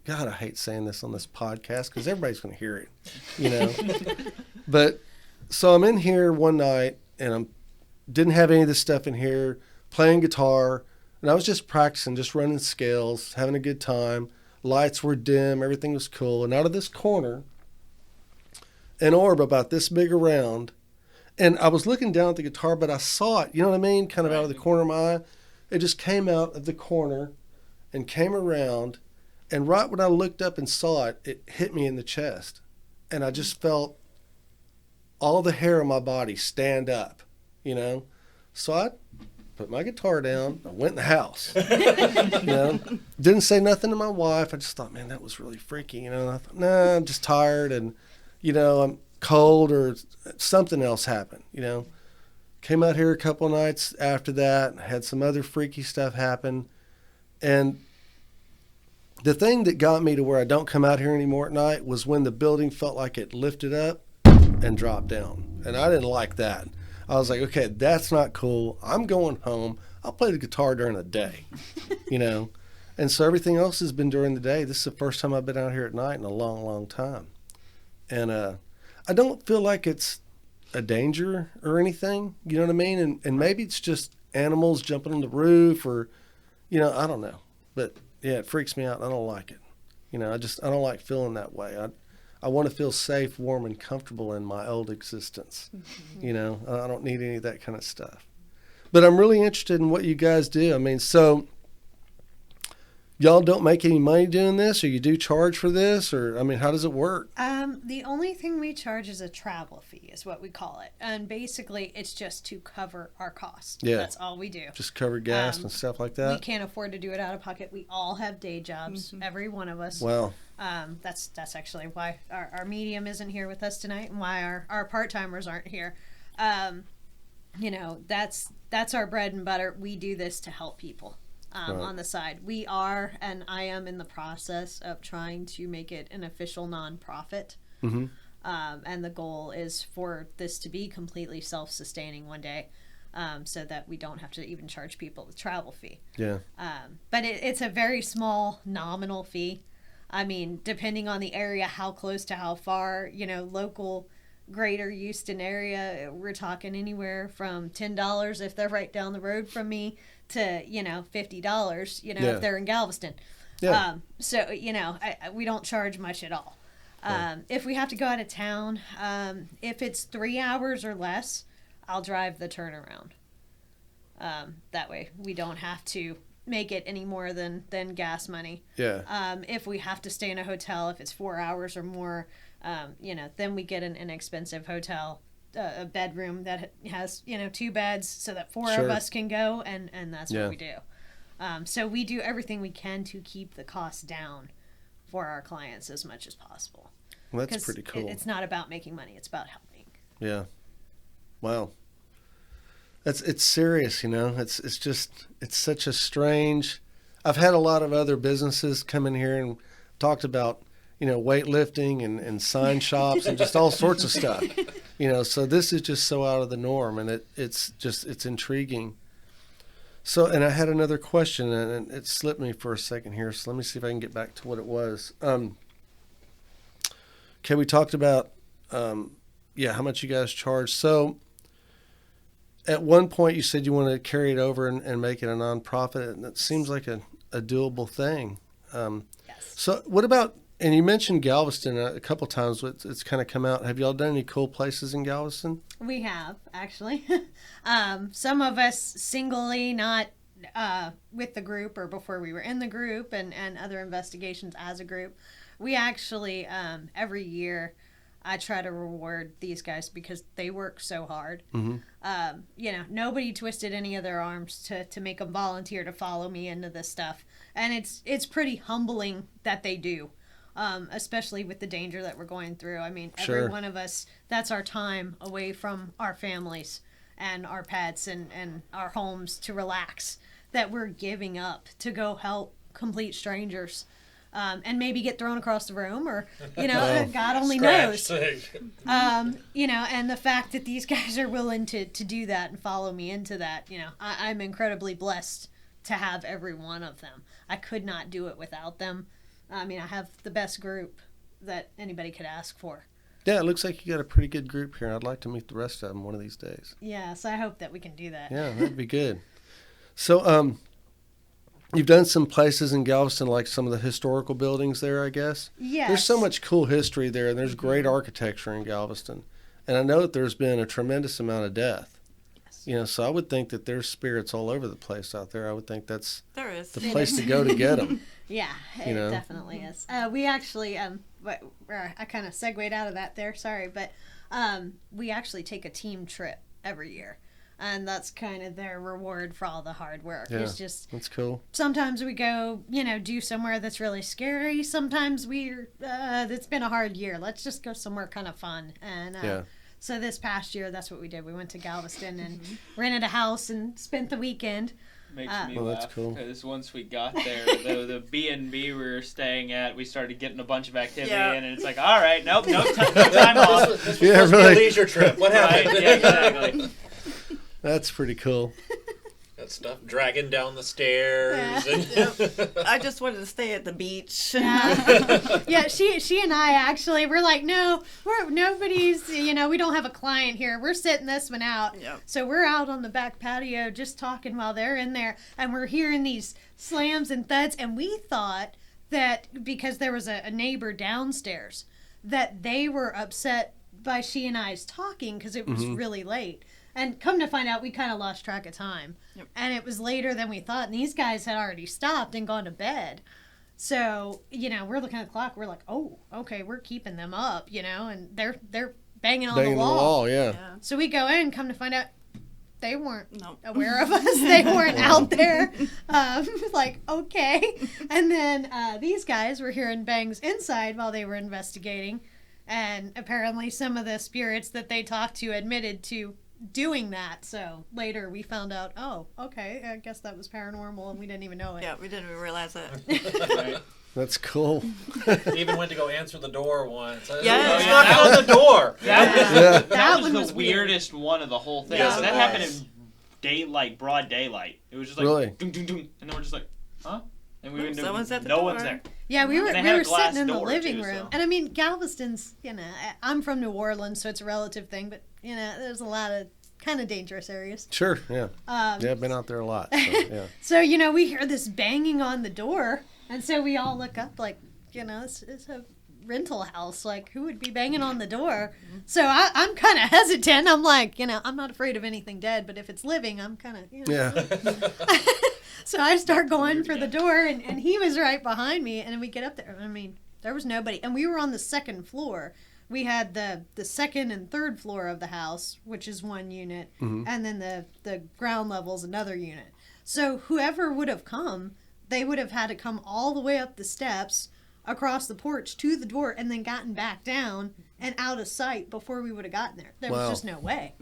God, I hate saying this on this podcast because everybody's going to hear it, you know. But so I'm in here one night, and I didn't have any of this stuff in here, playing guitar, and I was just practicing, just running scales, having a good time. Lights were dim, everything was cool. And out of this corner, an orb about this big around, and I was looking down at the guitar, but I saw it, you know what I mean? Kind of out of the corner of my eye. It just came out of the corner and came around. And right when I looked up and saw it, it hit me in the chest. And I just felt all the hair on my body stand up, you know? So I put my guitar down. I went in the house. You know, didn't say nothing to my wife. I just thought, man, that was really freaky. You know, and I thought, nah, I'm just tired, and you know, I'm cold, or something else happened. You know, came out here a couple of nights after that. Had some other freaky stuff happen, and the thing that got me to where I don't come out here anymore at night was when the building felt like it lifted up and dropped down, and I didn't like that. I was like, okay, that's not cool. I'm going home. I'll play the guitar during the day, you know. And so everything else has been during the day. This is the first time I've been out here at night in a long, long time. And I don't feel like it's a danger or anything, you know what I mean? And maybe it's just animals jumping on the roof, or, you know, I don't know. But, yeah, it freaks me out. I don't like it. You know, I don't like feeling that way. I want to feel safe, warm, and comfortable in my old existence. You know, I don't need any of that kind of stuff. But I'm really interested in what you guys do. I mean, so y'all don't make any money doing this, or you do charge for this, or, I mean, how does it work? The only thing we charge is a travel fee, is what we call it. And basically, it's just to cover our costs. Yeah. That's all we do. Just cover gas and stuff like that? We can't afford to do it out of pocket. We all have day jobs, every one of us. Wow. That's actually why our medium isn't here with us tonight, and why our part-timers aren't here. You know, that's our bread and butter. We do this to help people on the side. We are, and I am in the process of trying to make it an official nonprofit. Mm-hmm. And the goal is for this to be completely self-sustaining one day, so that we don't have to even charge people the travel fee. Yeah. But it's a very small nominal fee. I mean, depending on the area, how close to how far, you know, local greater Houston area, we're talking anywhere from $10 if they're right down the road from me to, you know, $50, you know, if they're in Galveston. Yeah. So, you know, we don't charge much at all. If we have to go out of town, if it's 3 hours or less, I'll drive the turnaround. That way we don't have to make it any more than gas money. Yeah. If we have to stay in a hotel, if it's 4 hours or more, you know, then we get an inexpensive hotel, a bedroom that has, you know, 2 beds so that 4 of us can go, and that's what we do. So we do everything we can to keep the costs down for our clients as much as possible. Well, that's pretty cool. It's not about making money, it's about helping. Yeah. Wow. It's serious, you know. It's such a strange. I've had a lot of other businesses come in here and talked about, you know, weightlifting and sign shops and just all sorts of stuff. You know, so this is just so out of the norm, and it's intriguing. So, and I had another question, and it slipped me for a second here. So let me see if I can get back to what it was. Okay, we talked about, how much you guys charge. So at one point you said you want to carry it over and make it a nonprofit, and it seems like a doable thing. Yes. So what about, and you mentioned Galveston a couple times, it's kind of come out. Have y'all done any cool places in Galveston? We have, actually. Some of us singly, not with the group or before we were in the group, and other investigations as a group. We actually, every year, I try to reward these guys because they work so hard. Mm-hmm. Nobody twisted any of their arms to make them volunteer to follow me into this stuff. And it's pretty humbling that they do. Especially with the danger that we're going through. I mean, every Sure. one of us, that's our time away from our families and our pets and our homes to relax, that we're giving up to go help complete strangers. And maybe get thrown across the room, or, God only knows. And the fact that these guys are willing to do that and follow me into that, I'm incredibly blessed to have every one of them. I could not do it without them. I mean, I have the best group that anybody could ask for. Yeah, it looks like you got a pretty good group here. I'd like to meet the rest of them one of these days. Yeah, so I hope that we can do that. Yeah, that'd be good. So, you've done some places in Galveston, like some of the historical buildings there, I guess. Yes. There's so much cool history there, and there's great architecture in Galveston. And I know that there's been a tremendous amount of death. Yes. So I would think that there's spirits all over the place out there. I would think that's There is. the place to go to get them. Yeah, it definitely is. We actually, I kind of segued out of that there, sorry, but we actually take a team trip every year. And that's kind of their reward for all the hard work. Yeah, It's just, that's cool. sometimes we go, do somewhere that's really scary. Sometimes it's been a hard year. Let's just go somewhere kind of fun. And Yeah. so this past year, that's what we did. We went to Galveston and rented a house and spent the weekend. Makes me Well, that's laugh cool. because once we got there, the B&B we were staying at, we started getting a bunch of activity Yeah. in, and it's like, all right, nope, no time off. This was Yeah, supposed to be really. a leisure trip. What Right? happened? Yeah, exactly. That's pretty cool. That stuff dragging down the stairs. I just wanted to stay at the beach. Yeah, she and I actually, we're like, no, nobody's, we don't have a client here. We're sitting this one out. Yep. So we're out on the back patio just talking while they're in there, and we're hearing these slams and thuds, and we thought that because there was a neighbor downstairs, that they were upset by she and I's talking because it was really late. And come to find out, we kind of lost track of time. Yep. And it was later than we thought. And these guys had already stopped and gone to bed. So, we're looking at the clock. We're like, oh, okay, we're keeping them up, and they're banging on Banging the wall. the wall, yeah. Yeah. So we go in, come to find out, they weren't Nope. aware of us. They weren't out there. Like, okay. And then these guys were hearing bangs inside while they were investigating. And apparently some of the spirits that they talked to admitted to doing that. So later we found out, oh, okay, I guess that was paranormal and we didn't even know it. Yeah, we didn't even realize that. Right. That's cool. Even went to go answer the door once. Yes. Who's knocking on the door? That That was one the was weird. weirdest one of the whole thing. Yes, So it that was. happened in broad daylight. It was just like, Really? ding, ding, ding, and then we're just like, huh? And we Nope, went to, someone's at the no door. one's there. Yeah, we were And they had a glass sitting in the door, living too, room. so. And I mean, Galveston's, I'm from New Orleans, so it's a relative thing, but there's a lot of kind of dangerous areas. Sure, yeah. Um, Yeah, I've been out there a lot. So, yeah. So, we hear this banging on the door, and so we all look up like, it's a rental house. Like, who would be banging on the door? So I'm kind of hesitant. I'm like, I'm not afraid of anything dead, but if it's living, I'm kind of, Yeah. So I start going Weird for the again. door, and he was right behind me, and we get up there. I mean, there was nobody. And we were on the second floor. We had the second and third floor of the house, which is one unit, and then the ground level is another unit. So whoever would have come, they would have had to come all the way up the steps, across the porch to the door, and then gotten back down and out of sight before we would have gotten there. There Wow. was just no way.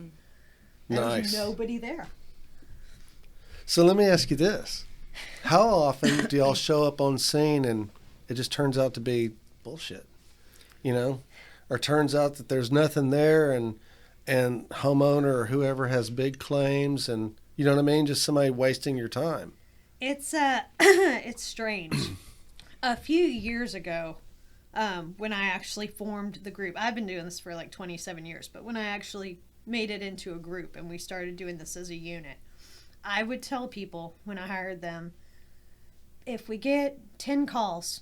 There Nice. was nobody there. So let me ask you this. How often do y'all show up on scene and it just turns out to be bullshit? Or turns out that there's nothing there and homeowner or whoever has big claims and, you know what I mean? Just somebody wasting your time. It's it's strange. A few years ago, when I actually formed the group. I've been doing this for like 27 years, but when I actually made it into a group and we started doing this as a unit, I would tell people when I hired them, if we get 10 calls,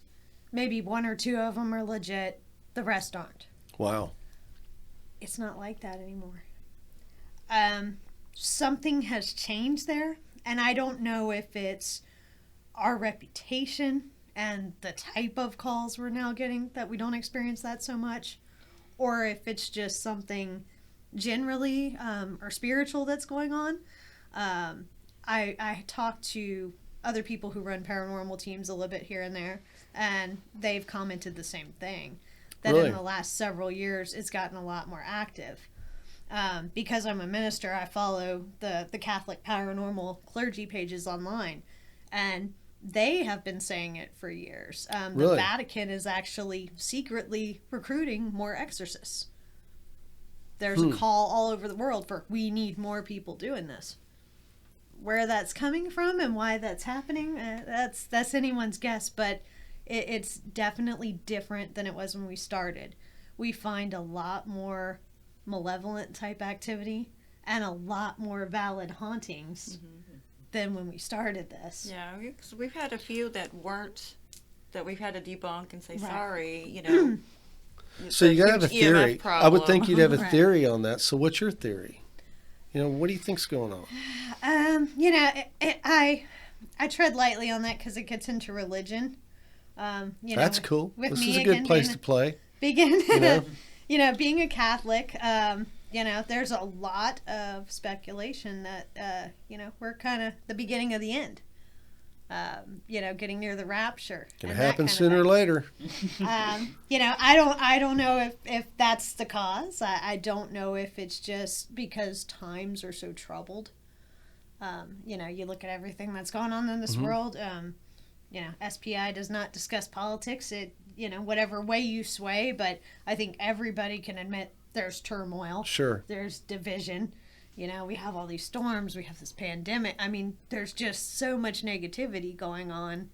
maybe 1 or 2 of them are legit, the rest aren't. Wow. It's not like that anymore. Something has changed there, and I don't know if it's our reputation and the type of calls we're now getting that we don't experience that so much, or if it's just something generally or spiritual that's going on. I talked to other people who run paranormal teams a little bit here and there, and they've commented the same thing, that Really? in the last several years it's gotten a lot more active. Because I'm a minister, I follow the Catholic paranormal clergy pages online, and they have been saying it for years. The Really? Vatican is actually secretly recruiting more exorcists. There's a call all over the world for, we need more people doing this. Where that's coming from and why that's happening, that's anyone's guess, but it's definitely different than it was when we started. We find a lot more malevolent type activity and a lot more valid hauntings than when we started this. Yeah, we've had a few that we've had to debunk and say, Right. sorry, you know. So you gotta have a huge EMF theory. I would think you'd have a Right. theory on that. So what's your theory? What do you think's going on? I tread lightly on that because it gets into religion. That's cool. With This me is a good again, place being to play. Being a Catholic, there's a lot of speculation that, we're kind of the beginning of the end. Getting near the rapture. Gonna and that happen kind of sooner or thing. later. I don't know if that's the cause. I don't know if it's just because times are so troubled. You look at everything that's going on in this world. SPI does not discuss politics. Whatever way you sway, but I think everybody can admit there's turmoil. Sure. There's division. We have all these storms. We have this pandemic. I mean, there's just so much negativity going on.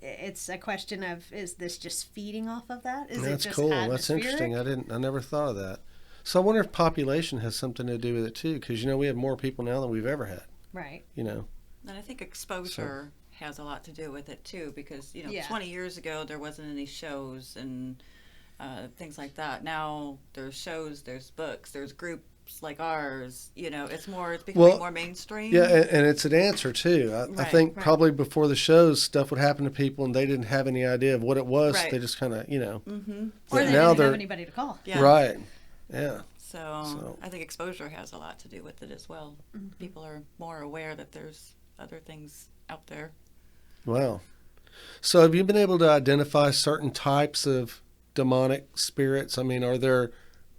It's a question of, is this just feeding off of that? Is That's it just cool. That's interesting. atmospheric? I never thought of that. So I wonder if population has something to do with it too, because we have more people now than we've ever had. Right. And I think exposure has a lot to do with it too, because 20 years ago there wasn't any shows and things like that. Now there's shows, there's books, there's groups like ours. It's becoming more mainstream. Yeah, and it's an answer too. I think right. probably before the shows, stuff would happen to people and they didn't have any idea of what it was. Right. They just kind of, Mm-hmm. Or they now didn't they're have anybody to call. Yeah. right. Yeah. So I think exposure has a lot to do with it as well. People are more aware that there's other things out there. Wow. So have you been able to identify certain types of demonic spirits? I mean, are there,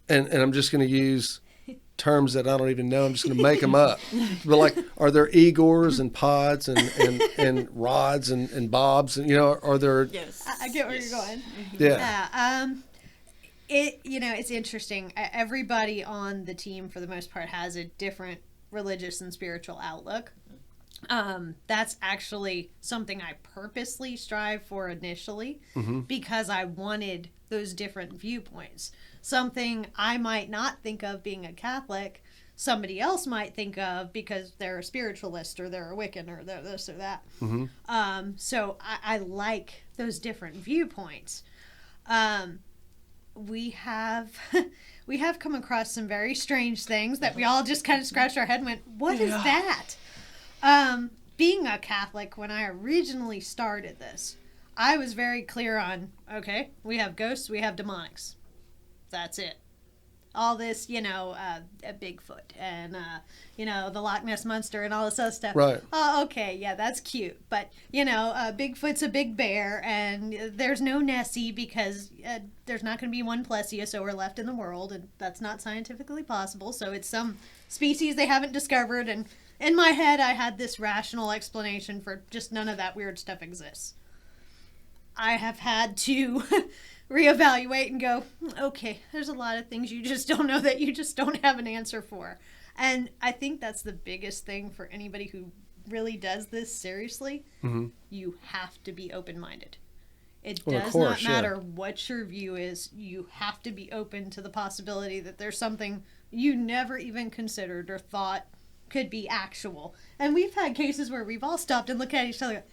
and I'm just going to use terms that I don't even know. I'm just going to make them up. But like, are there Igors and Pods and Rods and Bobs? And, are there? Yes. I get where you're going. Yeah. It's interesting. Everybody on the team, for the most part, has a different religious and spiritual outlook. That's actually something I purposely strive for initially because I wanted those different viewpoints. Something I might not think of being a Catholic, somebody else might think of because they're a spiritualist or they're a Wiccan or they're this or that. So I like those different viewpoints. We have come across some very strange things that we all just kind of scratched our head and went, what is that? Being a Catholic, when I originally started this, I was very clear on, okay, we have ghosts, we have demonics. That's it. All this, a Bigfoot and, the Loch Ness Monster and all this other stuff. Right. Oh, okay, yeah, that's cute. But, Bigfoot's a big bear and there's no Nessie because there's not going to be one plesiosaur left in the world, and that's not scientifically possible. So it's some species they haven't discovered, and in my head I had this rational explanation for just none of that weird stuff exists. I have had to reevaluate and go, okay, there's a lot of things you just don't know that you just don't have an answer for. And I think that's the biggest thing for anybody who really does this seriously. You have to be open-minded. It Well, of does course, not yeah. matter what your view is. You have to be open to the possibility that there's something you never even considered or thought could be actual. And we've had cases where we've all stopped and looked at each other.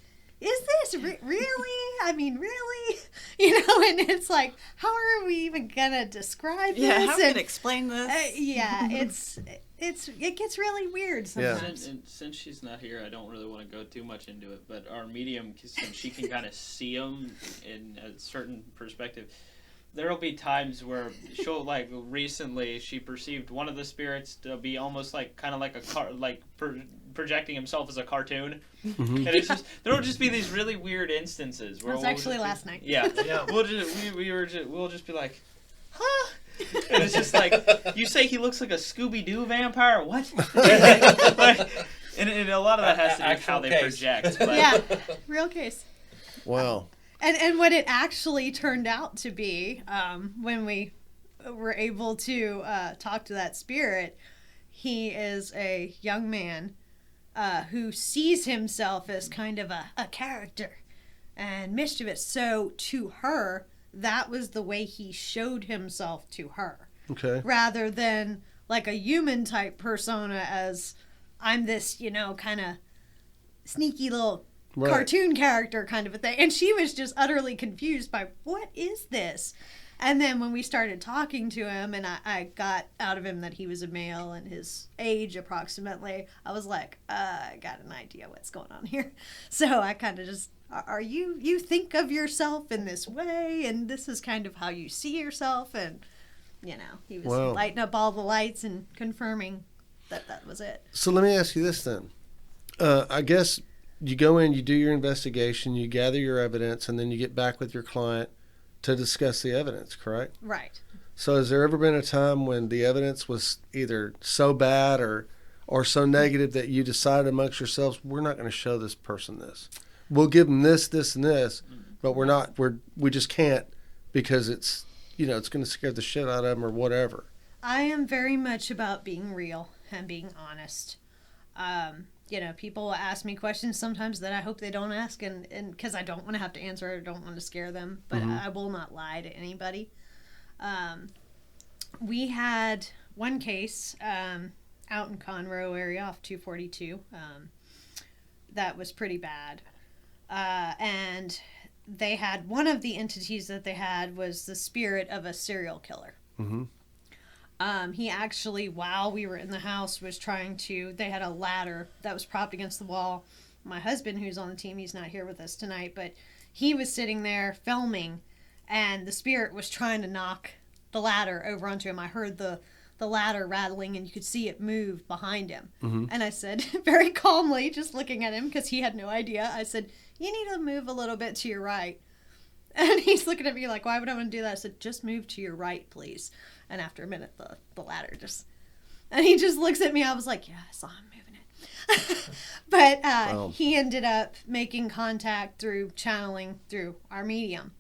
Is this really? I mean, really? You know, and it's like, how are we even gonna describe this? Yeah, how can And, I explain this? yeah, it gets really weird Yeah. sometimes. Since she's not here, I don't really want to go too much into it. But our medium, since she can kind of see them in a certain perspective, there'll be times where she'll like recently she perceived one of the spirits to be almost like kind of like a car like projecting himself as a cartoon, and it's just there'll just be these really weird instances where That's actually last night. Yeah, Yeah. we'll just be like, huh. And it's just like, you say he looks like a Scooby-Doo vampire? What? Like, and a lot of that has to do with how they Actual case. project. But Yeah, real case. Wow. And what it actually turned out to be, when we were able to talk to that spirit, he is a young man who sees himself as kind of a character and mischievous. So to her, that was the way he showed himself to her, Okay. rather than like a human type persona as I'm this, you know, kind of sneaky little Right. cartoon character kind of a thing. And she was just utterly confused by, what is this? And then when we started talking to him and I got out of him that he was a male and his age approximately, I was like, I got an idea what's going on here. So I kind of just, are you think of yourself in this way and this is kind of how you see yourself? And, you know, he was Wow. lighting up all the lights and confirming that was it. So let me ask you this then. I guess you go in, you do your investigation, you gather your evidence, and then you get back with your client to discuss the evidence, correct? Right. So has there ever been a time when the evidence was either so bad or so negative that you decided amongst yourselves, we're not going to show this person this. We'll give them this, this, and this, but we just can't because it's, you know, it's going to scare the shit out of them or whatever. I am very much about being real and being honest. You know, people will ask me questions sometimes that I hope they don't ask, and because I don't want to have to answer, I don't want to scare them, but I will not lie to anybody. We had one case out in Conroe area off 242 that was pretty bad. And they had, one of the entities that they had was the spirit of a serial killer. Mm-hmm. He actually, while we were in the house, was they had a ladder that was propped against the wall. My husband, who's on the team, he's not here with us tonight, but he was sitting there filming, and the spirit was trying to knock the ladder over onto him. I heard the ladder rattling, and you could see it move behind him. Mm-hmm. And I said, very calmly, just looking at him, because he had no idea, I said, you need to move a little bit to your right. And he's looking at me like, why would I want to do that? I said, just move to your right, please. And after a minute, the ladder and he just looks at me. I was like, yeah, I saw him moving it. But Wow. he ended up making contact through channeling through our medium.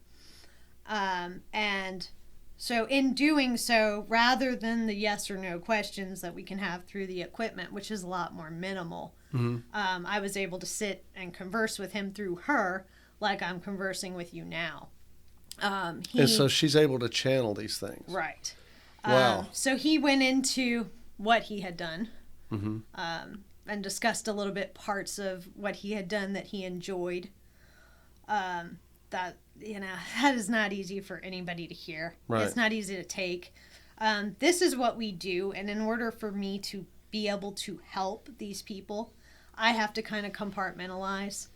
And so in doing so, rather than the yes or no questions that we can have through the equipment, which is a lot more minimal, I was able to sit and converse with him through her like I'm conversing with you now. And so she's able to channel these things. Right. Wow. So he went into what he had done, Mm-hmm. and discussed a little bit parts of what he had done that he enjoyed. That, you know, that is not easy for anybody to hear. Right. It's not easy to take. This is what we do, and in order for me to be able to help these people, I have to kind of compartmentalize,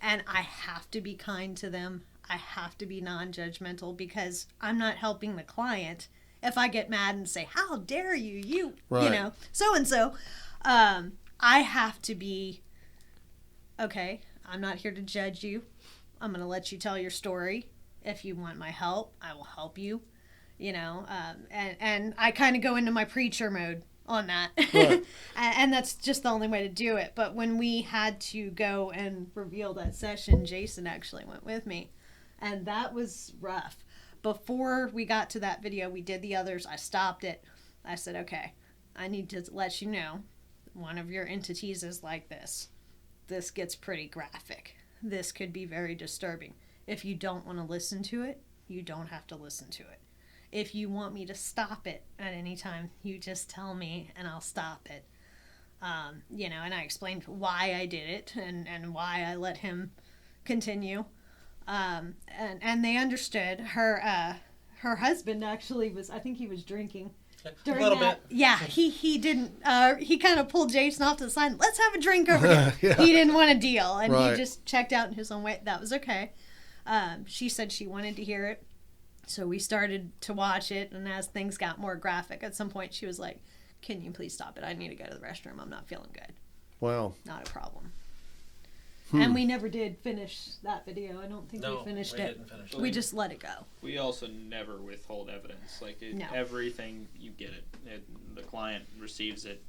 and I have to be kind to them. I have to be non-judgmental, because I'm not helping the client if I get mad and say, how dare you Right. know, so-and-so. I have to be, okay, I'm not here to judge you. I'm going to let you tell your story. If you want my help, I will help you, you know, and I kind of go into my preacher mode on that. Right. And that's just the only way to do it. But when we had to go and reveal that session, Jason actually went with me, and that was rough. Before we got to that video, we did the others. I stopped it. I said, okay, I need to let you know one of your entities is like this. This gets pretty graphic. This could be very disturbing. If you don't want to listen to it, you don't have to listen to it. If you want me to stop it at any time, you just tell me and I'll stop it. You know, and I explained why I did it and why I let him continue. And they understood. Her husband actually was, I think he was drinking. A little bit. Yeah, he didn't. He kind of pulled Jason off to the side. Let's have a drink over here. Yeah. He didn't want to deal, and Right. he just checked out in his own way. That was okay. She said she wanted to hear it, so we started to watch it. And as things got more graphic, at some point she was like, "Can you please stop it? I need to go to the restroom. I'm not feeling good." Wow. Not a problem. And we never did finish that video. I don't think No, we finished we it. didn't finish We it. just let it go. We also never withhold evidence. Like No. everything, you get it. The client receives it,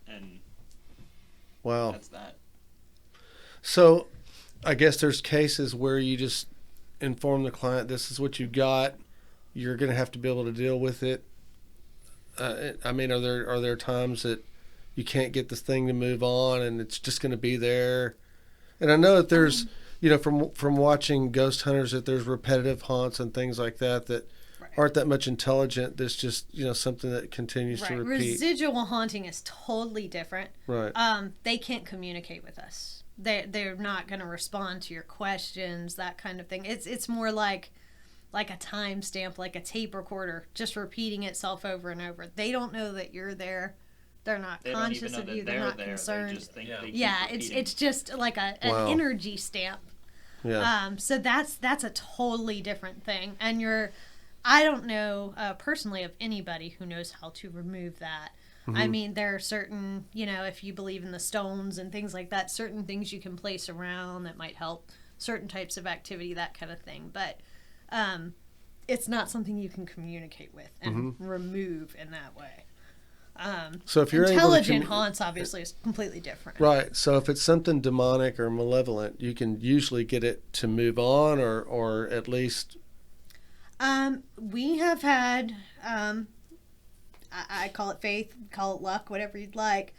and Wow. that's that. So, I guess there's cases where you just inform the client, this is what you got. You're going to have to be able to deal with it. I mean, are there times that you can't get this thing to move on, and it's just going to be there? And I know that there's, you know, from watching ghost hunters, that there's repetitive haunts and things like that Right. aren't that much intelligent. That's just, you know, something that continues to repeat. Residual haunting is totally different. Right. They can't communicate with us. They're not going to respond to your questions, that kind of thing. It's more like a timestamp, like a tape recorder, just repeating itself over and over. They don't know that you're there. They're not They don't even conscious know of that you. They're not there. concerned. They just think Yeah. they keep Yeah, repeating. it's just like an Wow. energy stamp. Yeah. So that's a totally different thing. And I don't know personally of anybody who knows how to remove that. I mean, there are certain, you know, if you believe in the stones and things like that, certain things you can place around that might help certain types of activity, that kind of thing. But it's not something you can communicate with and remove in that way. So if you're able to Intelligent haunts, obviously, is completely different. Right. So if it's something demonic or malevolent, you can usually get it to move on, or at least. We have had, I call it faith, call it luck, whatever you'd like,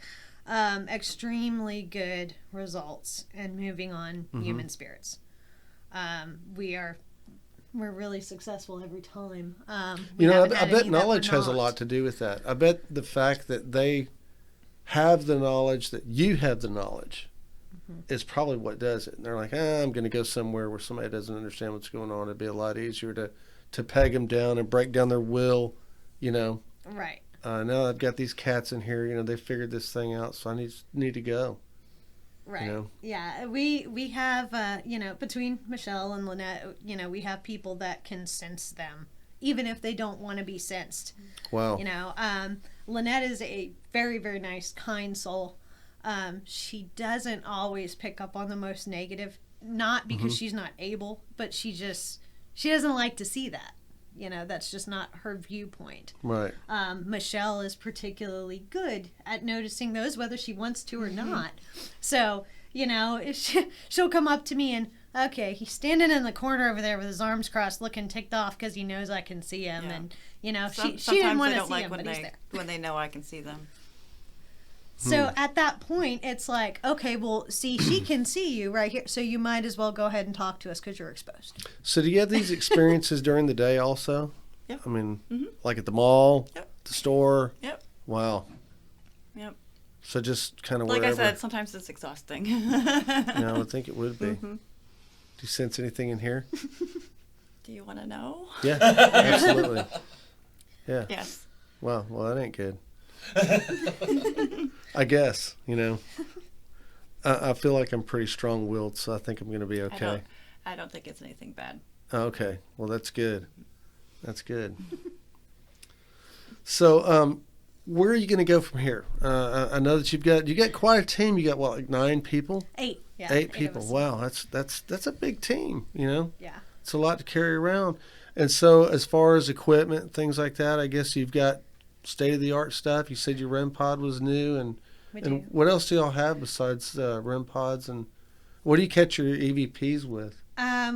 extremely good results in moving on human spirits. We're really successful every time. We You know, haven't I had bet any that were knowledge has a not. lot to do with that. I bet the fact that they have the knowledge, that you have the knowledge, is probably what does it. And they're like, I'm going to go somewhere where somebody doesn't understand what's going on. It'd be a lot easier to peg them down and break down their will, you know. Right. Now I've got these cats in here, you know, they figured this thing out, so I need to go. Right. You know? Yeah. We have, you know, between Michelle and Lynette, you know, we have people that can sense them, even if they don't want to be sensed. Wow. You know, Lynette is a very, very nice, kind soul. She doesn't always pick up on the most negative, not because she's not able, but she doesn't like to see that. You know, that's just not her viewpoint. Right. Michelle is particularly good at noticing those, whether she wants to or not. So, you know, she'll come up to me and, okay, he's standing in the corner over there with his arms crossed, looking ticked off because he knows I can see him. Yeah. And, you know, she didn't Sometimes want they to don't see like him, when but he's there. when they know I can see them. So at that point, it's like, okay, well, see, she can see you right here, so you might as well go ahead and talk to us because you're exposed. So do you have these experiences during the day also? Yep. I mean, like at the mall, Yep. the store? Yep. Wow. Yep. So just kind of Like wherever. I said, sometimes it's exhausting. Yeah, I would think it would be. Do you sense anything in here? Do you want to know? Yeah, absolutely. Yeah. Yes. Wow. Well, that ain't good. I guess, you know. I feel like I'm pretty strong-willed, so I think I'm going to be okay. I don't think it's anything bad. Oh, okay. Well, that's good. That's good. So, where are you going to go from here? I know that you got quite a team. You got what, like 9 people? 8. Yeah. 8 of people. us. Wow, that's a big team. You know, Yeah. it's a lot to carry around. And so, as far as equipment, things like that, I guess you've got state-of-the-art stuff. You said your REM pod was new, and We and do. what else do y'all have besides REM pods? And what do you catch your EVPs with?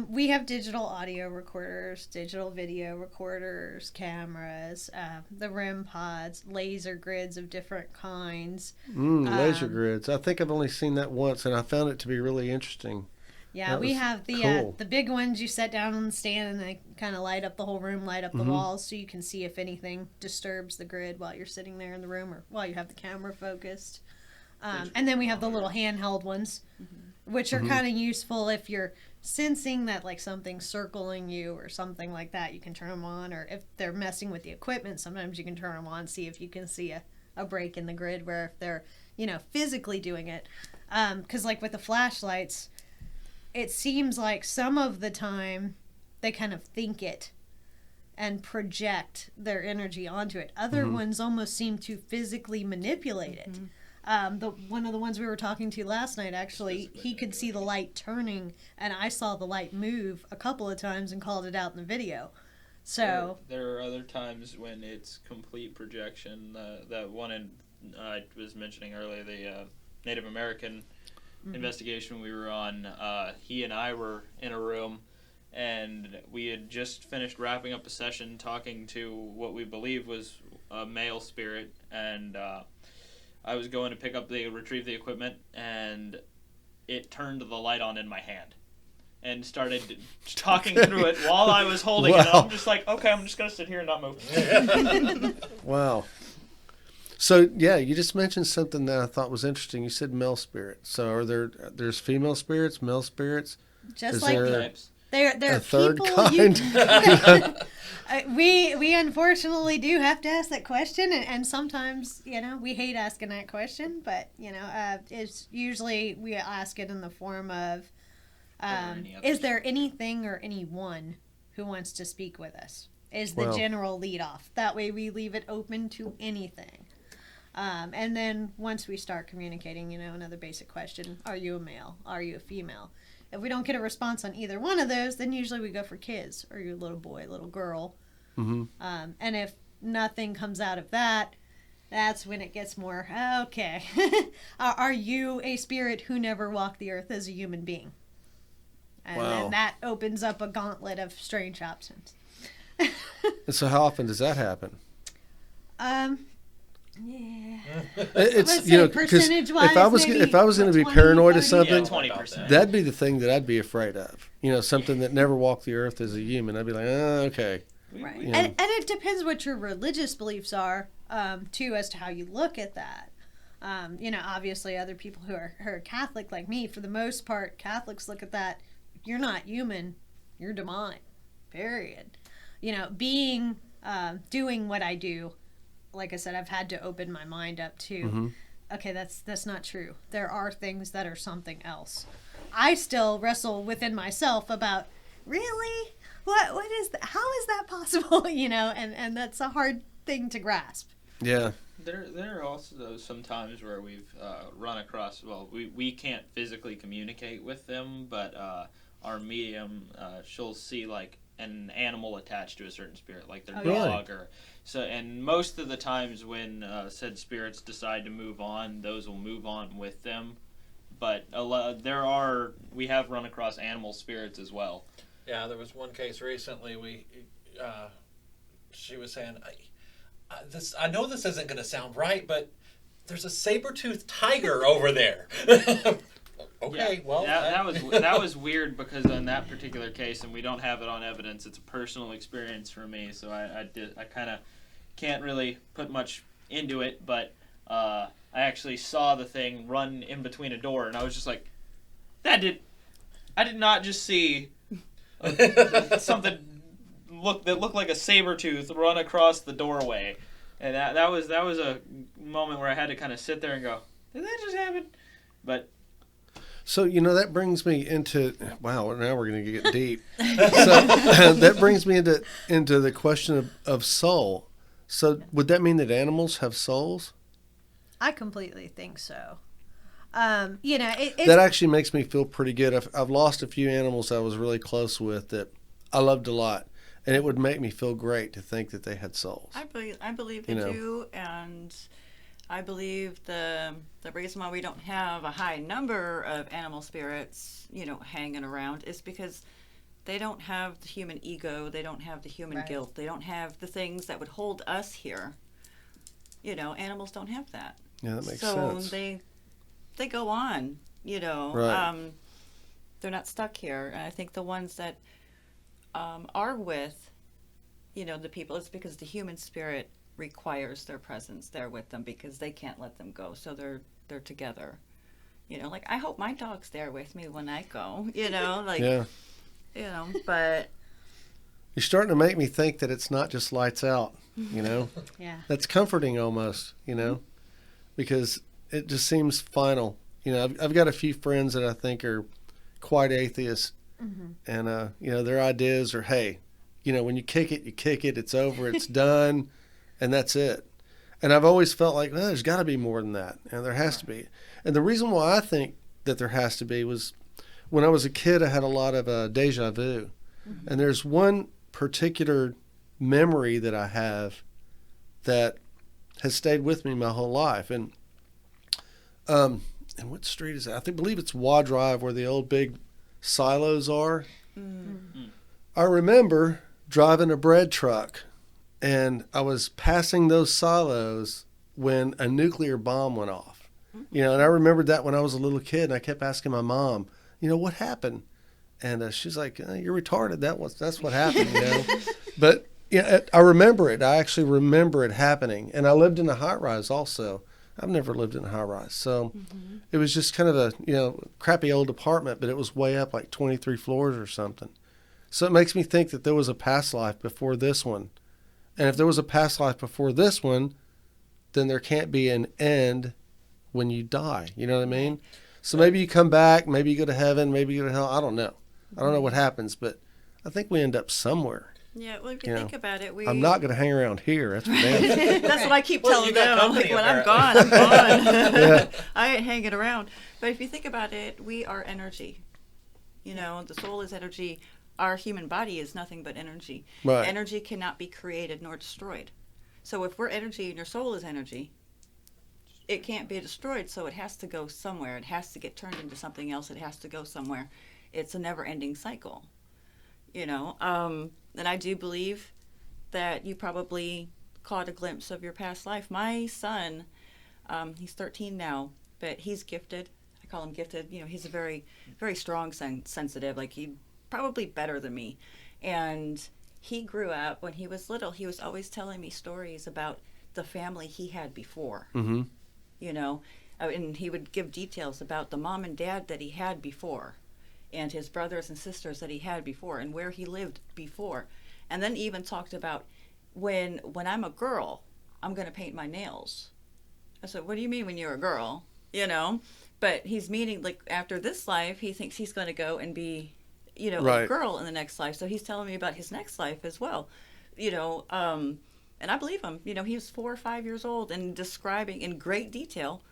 We have digital audio recorders, digital video recorders, cameras, the REM pods, laser grids of different kinds. Laser grids. I think I've only seen that once, and I found it to be really interesting. Yeah, That we was have cool. the big ones you set down on the stand and they kind of light up the whole room, light up the walls, so you can see if anything disturbs the grid while you're sitting there in the room or while you have the camera focused. And then we have the little handheld ones, which are kind of useful if you're sensing that like something's circling you or something like that. You can turn them on, or if they're messing with the equipment, sometimes you can turn them on, see if you can see a break in the grid where if they're physically doing it. Because like with the flashlights, it seems like some of the time they kind of think it and project their energy onto it. Other ones almost seem to physically manipulate it. One of the ones we were talking to last night, actually, he could see the light turning, and I saw the light move a couple of times and called it out in the video. So there are other times when it's complete projection. That one I was mentioning earlier, the Native American investigation we were on, he and I were in a room, and we had just finished wrapping up a session talking to what we believe was a male spirit, and I was going to retrieve the equipment, and it turned the light on in my hand and started talking through it while I was holding it. And I'm just like, okay, I'm just going to sit here and not move. Wow. So yeah, you just mentioned something that I thought was interesting. You said male spirits. So are there's female spirits, male spirits? just Is like there Types. they're a third people kind? we unfortunately do have to ask that question, and sometimes we hate asking that question, but it's usually we ask it in the form of is there anything or anyone who wants to speak with us, is the Wow. general lead off. That way we leave it open to anything. And then once we start communicating, another basic question: are you a male? Are you a female? If we don't get a response on either one of those, then usually we go for kids. Are you a little boy, little girl? And if nothing comes out of that, that's when it gets more, okay. Are you a spirit who never walked the earth as a human being? And then that opens up a gauntlet of strange options. And so how often does that happen? Yeah. It's Let's say percentage-wise, if I was going to be 20, paranoid of 30. something, 20%. that'd be the thing that I'd be afraid of. Something that never walked the earth as a human. I'd be like, okay. Right. Yeah. And it depends what your religious beliefs are, too, as to how you look at that. Obviously other people who are Catholic like me, for the most part, Catholics look at that, you're not human, you're demonic, period. Being, doing what I do, like I said, I've had to open my mind up to, okay, that's not true. There are things that are something else. I still wrestle within myself about, really? What is that? How is that possible? And that's a hard thing to grasp. Yeah. There are also some times where we've run across, we can't physically communicate with them, but our medium, she'll see like an animal attached to a certain spirit, like their dog and most of the times when said spirits decide to move on, those will move on with them. But we have run across animal spirits as well. Yeah, there was one case recently. She was saying, I know this isn't going to sound right, but there's a saber-toothed tiger over there. Okay, yeah. well, that was weird because in that particular case, and we don't have it on evidence, it's a personal experience for me, so I kind of can't really put much into it, but I actually saw the thing run in between a door, and I was just like, I did not just see something that looked like a saber tooth run across the doorway, and that was a moment where I had to kind of sit there and go, did that just happen? But So, that brings me into, wow, now we're going to get deep. So that brings me into the question of soul. So would that mean that animals have souls? I completely think so. That actually makes me feel pretty good. I've lost a few animals I was really close with that I loved a lot. And it would make me feel great to think that they had souls. I believe they do, and I believe the reason why we don't have a high number of animal spirits, hanging around is because they don't have the human ego, they don't have the human guilt, they don't have the things that would hold us here. Animals don't have that. Yeah, that makes sense. sense. So they go on, Right. they're not stuck here. And I think the ones that are with, the people, it's because the human spirit requires their presence there with them because they can't let them go. So they're together. Like I hope my dog's there with me when I go. Yeah. But You're starting to make me think that it's not just lights out, Yeah. That's comforting almost, because it just seems final. I've got a few friends that I think are quite atheists, and, their ideas are, hey, when you kick it, it's over, it's done, and that's it. And I've always felt like, well, there's got to be more than that, and there has to be. And the reason why I think that there has to be was when I was a kid, I had a lot of deja vu. And there's one particular memory that I have that has stayed with me my whole life. And what street is that? I believe it's Waugh Drive, where the old big silos are. I remember driving a bread truck, and I was passing those silos when a nuclear bomb went off. And I remembered that when I was a little kid, and I kept asking my mom, what happened? And she's like, you're retarded. That's what happened, But I remember it. I actually remember it happening. And I lived in a high rise also. I've never lived in a high rise. So it was just kind of a, crappy old apartment, but it was way up like 23 floors or something. So it makes me think that there was a past life before this one. And if there was a past life before this one, then there can't be an end when you die. You know what I mean? So maybe you come back, maybe you go to heaven, maybe you go to hell. I don't know. I don't know what happens, but I think we end up somewhere. yeah, well, if you think about it, I'm not going to hang around here. That's for damn. That's what I keep Well, telling you got them. company, When I'm apparently. gone, I'm gone. Yeah. I ain't hanging around. But if you think about it, we are energy. The soul is energy. Our human body is nothing but energy. Right. Energy cannot be created nor destroyed. So if we're energy and your soul is energy, it can't be destroyed, so it has to go somewhere. It has to get turned into something else. It has to go somewhere. It's a never-ending cycle, And I do believe that you probably caught a glimpse of your past life. My son, he's 13 now, but he's gifted. I call him gifted. He's a very, very strong sensitive. Like, he probably better than me. And he grew up, when he was little, he was always telling me stories about the family he had before. Mm-hmm. And he would give details about the mom and dad that he had before, and his brothers and sisters that he had before, and where he lived before. And then even talked about when I'm a girl, I'm going to paint my nails. I said, what do you mean when you're a girl? But he's meaning, like, after this life, he thinks he's going to go and be, Right. a girl in the next life. So he's telling me about his next life as well, and I believe him. He was 4 or 5 years old and describing in great detail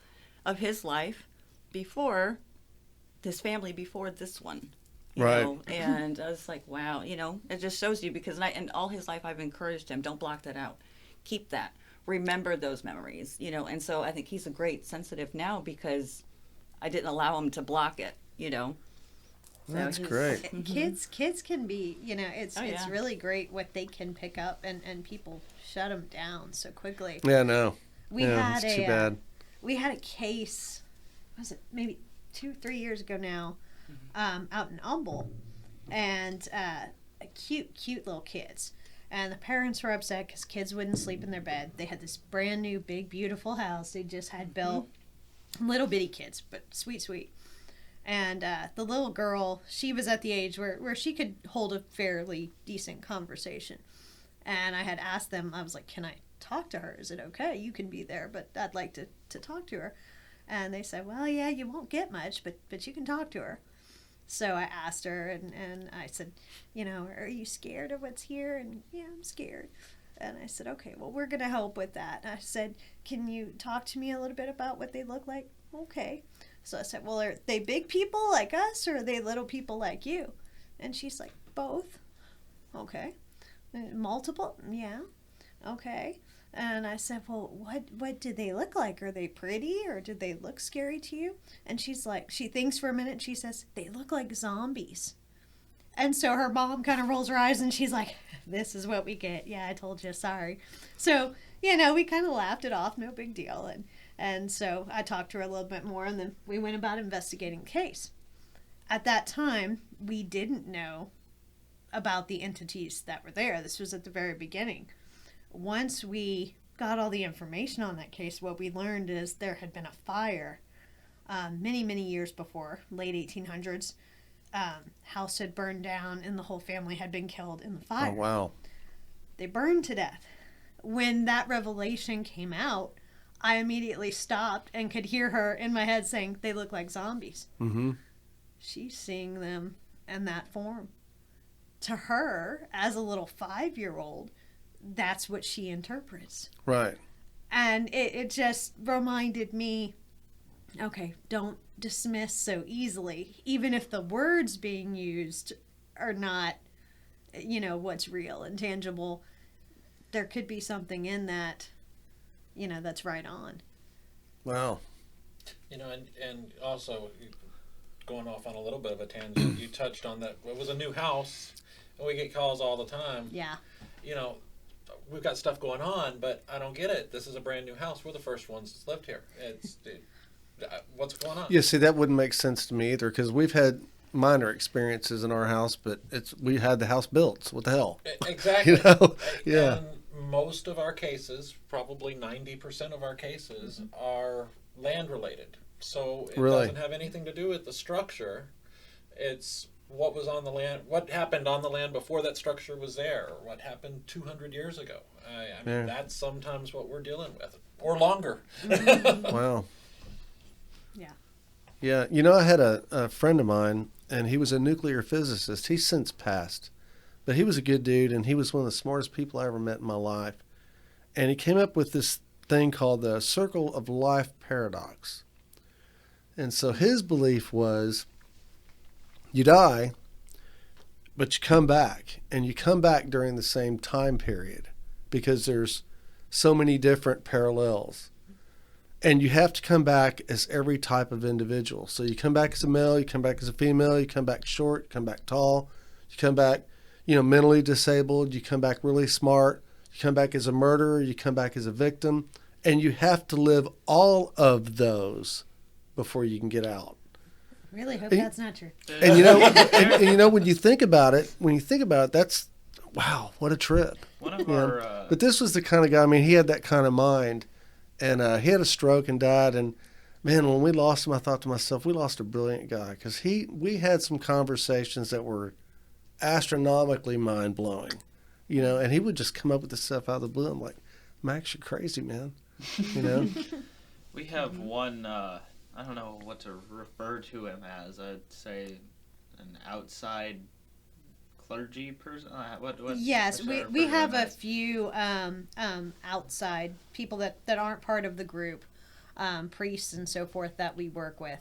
of his life before, his family before this one. Right. And I was like, wow, it just shows you, because and all his life I've encouraged him, don't block that out. Keep that. Remember those memories, And so I think he's a great sensitive now because I didn't allow him to block it, So That's he's- great. Kids can be, it's Oh, it's yeah. really great what they can pick up, and people shut them down so quickly. Yeah, no. We Yeah, had it's too bad. we had a case, was it maybe 2-3 years ago now, out in Humble, and cute little kids, and the parents were upset because kids wouldn't sleep in their bed. They had this brand new big beautiful house they just had built, little bitty kids, but sweet. And the little girl, she was at the age where she could hold a fairly decent conversation. And I had asked them, I was like, can I talk to her? Is it okay? You can be there, but I'd like to talk to her. And they said, well, yeah, you won't get much, but you can talk to her. So I asked her, and I said, are you scared of what's here? And yeah, I'm scared. And I said, okay, well, we're going to help with that. And I said, can you talk to me a little bit about what they look like? Okay. So I said, well, are they big people like us, or are they little people like you? And she's like, both. Okay. Multiple? Yeah. Okay. And I said, well, what do they look like? Are they pretty, or do they look scary to you? And she's like, she thinks for a minute, she says, they look like zombies. And so her mom kind of rolls her eyes, and she's like, this is what we get. Yeah, I told you, sorry. So, we kind of laughed it off, no big deal. And so I talked to her a little bit more, and then we went about investigating the case. at that time, we didn't know about the entities that were there. This was at the very beginning. Once we got all the information on that case, what we learned is there had been a fire many, many years before, late 1800s. House had burned down and the whole family had been killed in the fire. Oh, wow. They burned to death. When that revelation came out, I immediately stopped and could hear her in my head saying, they look like zombies. Mm-hmm. She's seeing them in that form. To her, as a little 5-year-old, that's what she interprets. Right. And it just reminded me, okay, don't dismiss so easily, even if the words being used are not, what's real and tangible. There could be something in that, that's right on. Wow. And also, going off on a little bit of a tangent, you touched on that it was a new house, and we get calls all the time. Yeah. We've got stuff going on, but I don't get it. This is a brand new house. We're the first ones that's lived here. What's going on? Yeah, see, that wouldn't make sense to me either, because we've had minor experiences in our house, but we had the house built. So what the hell? Exactly. Yeah. And most of our cases, probably 90% of our cases, are land related. So it Really? doesn't have anything to do with the structure. It's what was on the land, what happened on the land before that structure was there, or what happened 200 years ago. I mean, that's sometimes what we're dealing with, or longer. Wow. Yeah. Yeah, I had a friend of mine, and he was a nuclear physicist. He's since passed, but he was a good dude, and he was one of the smartest people I ever met in my life. And he came up with this thing called the circle of life paradox. And so his belief was, you die, but you come back, and you come back during the same time period because there's so many different parallels. And you have to come back as every type of individual. So you come back as a male, you come back as a female, you come back short, you come back tall, you come back, mentally disabled, you come back really smart, you come back as a murderer, you come back as a victim, and you have to live all of those before you can get out. Really hope that's not true. And when you think about it, that's, wow, what a trip. One of our, but this was the kind of guy, he had that kind of mind. And he had a stroke and died. And, man, when we lost him, I thought to myself, we lost a brilliant guy. Because we had some conversations that were astronomically mind-blowing, and he would just come up with this stuff out of the blue. I'm like, Max, you're crazy, man. We have one, I don't know what to refer to him as. I'd say an outside clergy person. Yes, we have a few outside people that aren't part of the group, priests and so forth that we work with,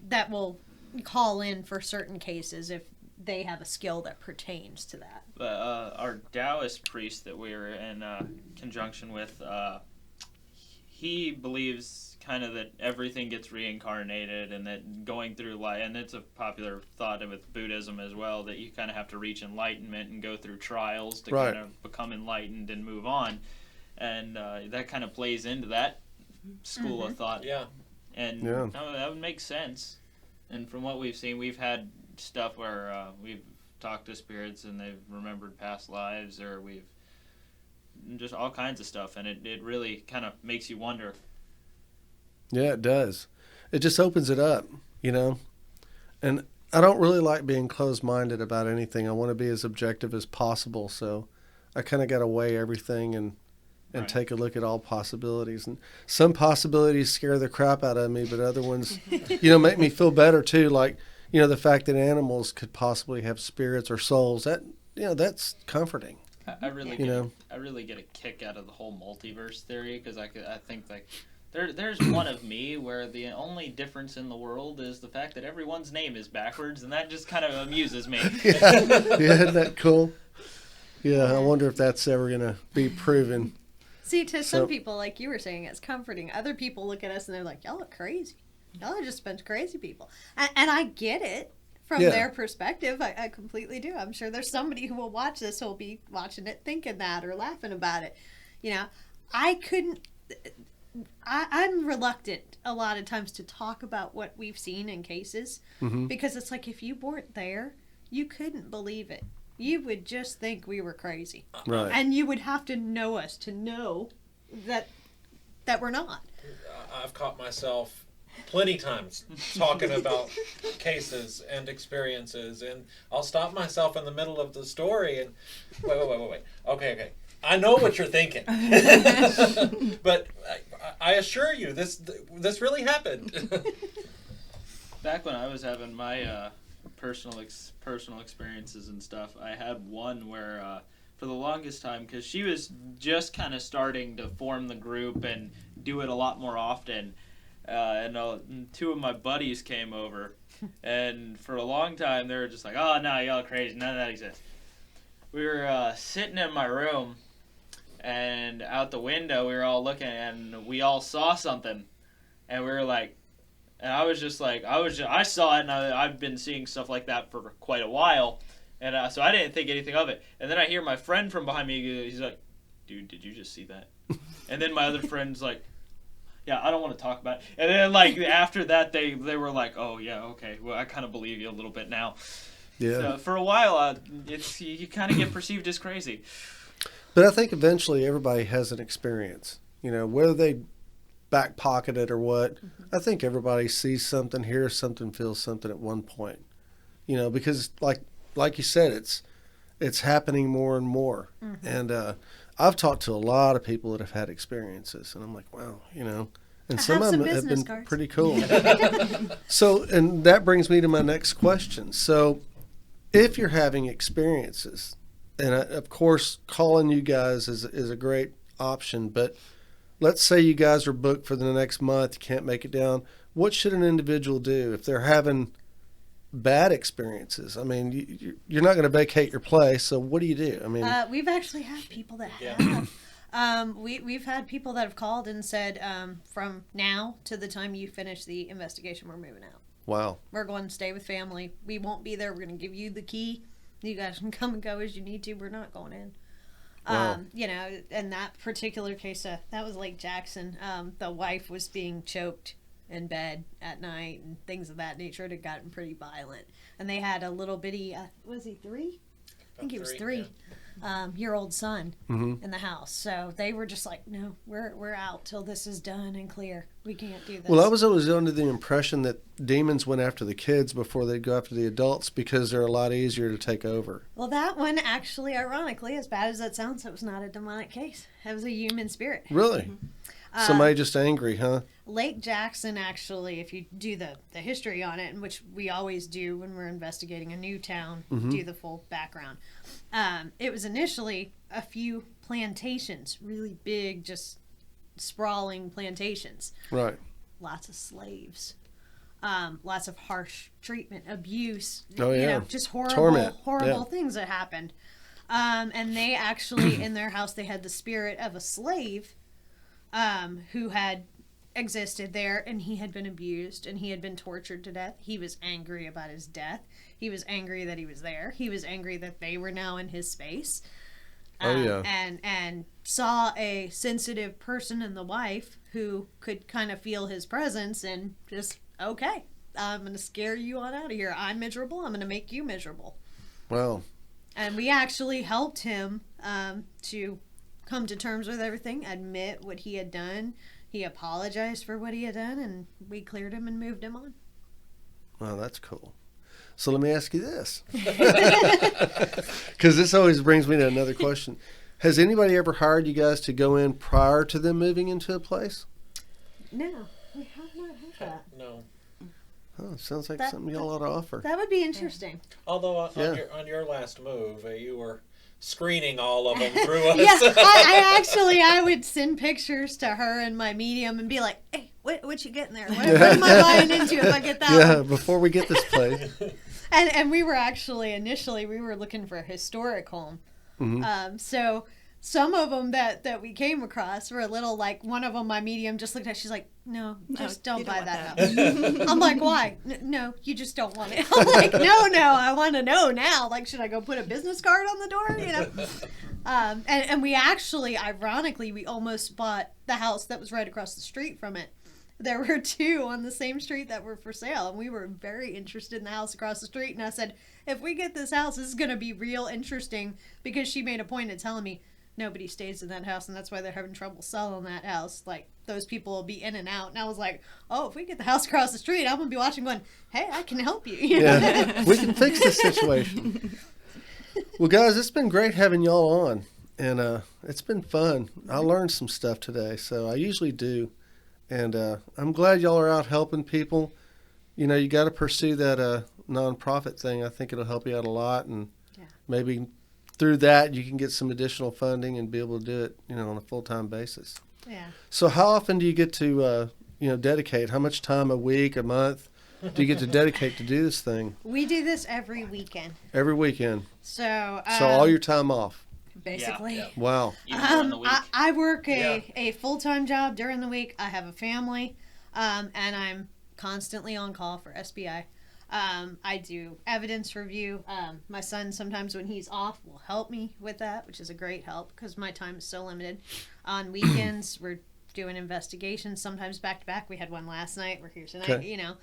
that will call in for certain cases if they have a skill that pertains to that. But our Taoist priest that we were in conjunction with, he believes kind of that everything gets reincarnated, and that going through life, and it's a popular thought with Buddhism as well, that you kind of have to reach enlightenment and go through trials to kind of become enlightened and move on. And that kind of plays into that school of thought. Yeah. And that would make sense. And from what we've seen, we've had stuff where we've talked to spirits and they've remembered past lives, or we've just all kinds of stuff, and it really kind of makes you wonder. Yeah, it does. It just opens it up, And I don't really like being closed-minded about anything. I want to be as objective as possible, so I kind of got to weigh everything and take a look at all possibilities. And some possibilities scare the crap out of me, but other ones, make me feel better too. Like, the fact that animals could possibly have spirits or souls. That, that's comforting. I really get a kick out of the whole multiverse theory, because I think like there's one of me where the only difference in the world is the fact that everyone's name is backwards, and that just kind of amuses me. Yeah, isn't that cool? Yeah, I wonder if that's ever gonna be proven. See, to some people, like you were saying, it's comforting. Other people look at us and they're like, y'all look crazy. Y'all are just a bunch of crazy people. And I get it from their perspective. I completely do. I'm sure there's somebody who will watch this who will be watching it thinking that or laughing about it. I couldn't... I'm reluctant a lot of times to talk about what we've seen in cases because it's like if you weren't there, you couldn't believe it. You would just think we were crazy. Right. And you would have to know us to know that we're not. I've caught myself plenty times talking about cases and experiences, and I'll stop myself in the middle of the story and wait. Okay. I know what you're thinking, but I assure you, this really happened. Back when I was having my personal experiences and stuff, I had one where for the longest time, because she was just kind of starting to form the group and do it a lot more often, and two of my buddies came over, and for a long time they were just like, "Oh no, y'all crazy, none of that exists." We were sitting in my room, and out the window we were all looking, and we all saw something, and we were like, and I was just like, I saw it, and I've been seeing stuff like that for quite a while, and so I didn't think anything of it. And then I hear my friend from behind me, he's like, "Dude, did you just see that?" And then my other friend's like, "Yeah, I don't want to talk about it." And then like after that, they were like, "Oh yeah, okay, well I kind of believe you a little bit now." Yeah. So for a while, you kind of get perceived as crazy. But I think eventually everybody has an experience. Whether they back pocket it or what, I think everybody sees something, hears something, feels something at one point. Because like you said, it's happening more and more. And I've talked to a lot of people that have had experiences, and I'm like, wow, and some of them have been pretty cool. So, and that brings me to my next question. So, if you're having experiences, and of course, calling you guys is a great option, but let's say you guys are booked for the next month, you can't make it down. What should an individual do if they're having bad experiences? I mean, you're not going to vacate your place, so what do you do? I mean, we've actually had people that have. We've had people that have called and said, from now to the time you finish the investigation, we're moving out. Wow. We're going to stay with family. We won't be there. We're going to give you the key. You guys can come and go as you need to. We're not going in. Wow. In that particular case, that was Lake Jackson. The wife was being choked in bed at night and things of that nature. It had gotten pretty violent. And they had a little bitty, was he 3? I think he was 3. Year old son in the house. So they were just like, no, we're out till this is done and clear. We can't do this. Well, I was always under the impression that demons went after the kids before they'd go after the adults because they're a lot easier to take over. Well, that one actually, ironically, as bad as that sounds, it was not a demonic case. It was a human spirit. Really? Somebody just angry, huh? Lake Jackson, actually, if you do the history on it, and which we always do when we're investigating a new town, do the full background. It was initially a few plantations, really big, just sprawling plantations. Right. Lots of slaves. Lots of harsh treatment, abuse. Oh, yeah. Just horrible, Torment. horrible things that happened. And they actually, in their house, they had the spirit of a slave who had existed there, and he had been abused and he had been tortured to death. He was angry about his death. He was angry that he was there. He was angry that they were now in his space. And saw a sensitive person in the wife who could kind of feel his presence and just, okay, I'm going to scare you on out of here. I'm miserable. I'm going to make you miserable. Wow. And we actually helped him to come to terms with everything, admit what he had done. He apologized for what he had done, and we cleared him and moved him on. Wow, that's cool. So let me ask you this. Because this always brings me to another question. Has anybody ever hired you guys to go in prior to them moving into a place? No, we have not had that. No. Oh, sounds like something y'all ought to offer. That would be interesting. Although on your last move, you were screening all of them through us. Yeah, I would send pictures to her and my medium and be like, hey, what you getting there? What am I buying into if I get that one? Yeah, before we get this place. And we were actually, initially, we were looking for a historic home. So some of them that we came across were a little like, one of them, my medium, just looked at, she's like, no, just you don't buy want that that. house. I'm like, why? No, you just don't want it. I'm like, no, I want to know now. Like, should I go put a business card on the door? You know? And we actually, ironically, we almost bought the house that was right across the street from it. There were two on the same street that were for sale, and we were very interested in the house across the street. And I said, if we get this house, this is going to be real interesting, because she made a point of telling me nobody stays in that house, and that's why they're having trouble selling that house. Like, those people will be in and out. And I was like, oh, if we get the house across the street, I'm going to be watching going, hey, I can help you. Yeah, we can fix this situation. Well, guys, it's been great having y'all on, and it's been fun. I learned some stuff today, so I usually do. And I'm glad y'all are out helping people. You know, you got to pursue that nonprofit thing. I think it'll help you out a lot, and maybe through that you can get some additional funding and be able to do it, you know, on a full-time basis. Yeah. So how often do you get to, dedicate? How much time a week, a month do you get to dedicate to do this thing? We do this every weekend. Every weekend. So all your time off. basically. Yeah. Wow. Even during the week. I work a full-time job during the week. I have a family, and I'm constantly on call for SBI. I do evidence review. My son, sometimes when he's off, will help me with that, which is a great help because my time is so limited. On weekends, we're doing investigations, sometimes back-to-back. We had one last night. We're here tonight, Okay. you know.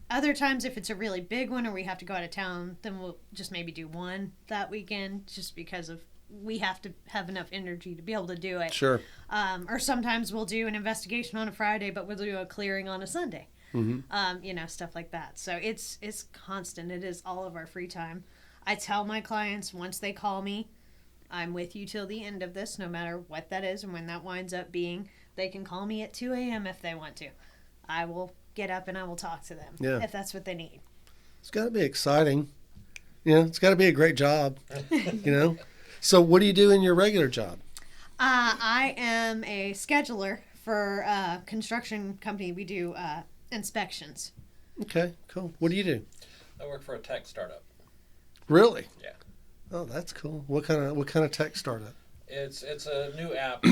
Other times, if it's a really big one or we have to go out of town, then we'll just maybe do one that weekend, just because of we have to have enough energy to be able to do it. Sure. Or sometimes we'll do an investigation on a Friday, but we'll do a clearing on a Sunday. Mm-hmm. Stuff like that. So it's constant. It is all of our free time. I tell my clients, once they call me, I'm with you till the end of this, no matter what that is and when that winds up being. They can call me at 2 a.m. if they want to. I will get up and I will talk to them if that's what they need. It's got to be exciting. You know, it's got to be a great job, you know. So what do you do in your regular job? I am a scheduler for a construction company. We do inspections. Okay, cool. What do you do? I work for a tech startup. Really? Yeah. Oh, that's cool. What kind of tech startup? It's a new app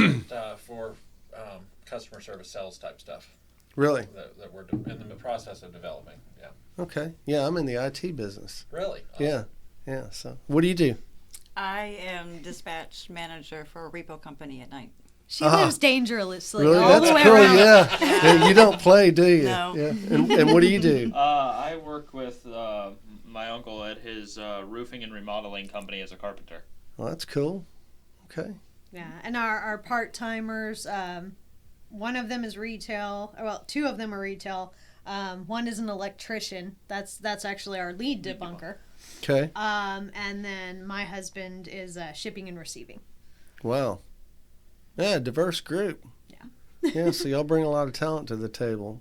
for customer service sales type stuff Really? that we're in the process of developing. Yeah. Okay. Yeah, I'm in the IT business. Really? Yeah. Yeah. So what do you do? I am dispatch manager for a repo company at night. She lives dangerously Really? all the That's way cool. around. Yeah. Yeah. You don't play, do you? No. Yeah. And what do you do? I work with my uncle at his roofing and remodeling company as a carpenter. Well, that's cool. Okay. Yeah, and our part-timers, one of them is retail. Well, two of them are retail. One is an electrician. That's actually our lead debunker. Okay. And then my husband is shipping and receiving. Wow. Yeah, diverse group. Yeah. Yeah, so y'all bring a lot of talent to the table.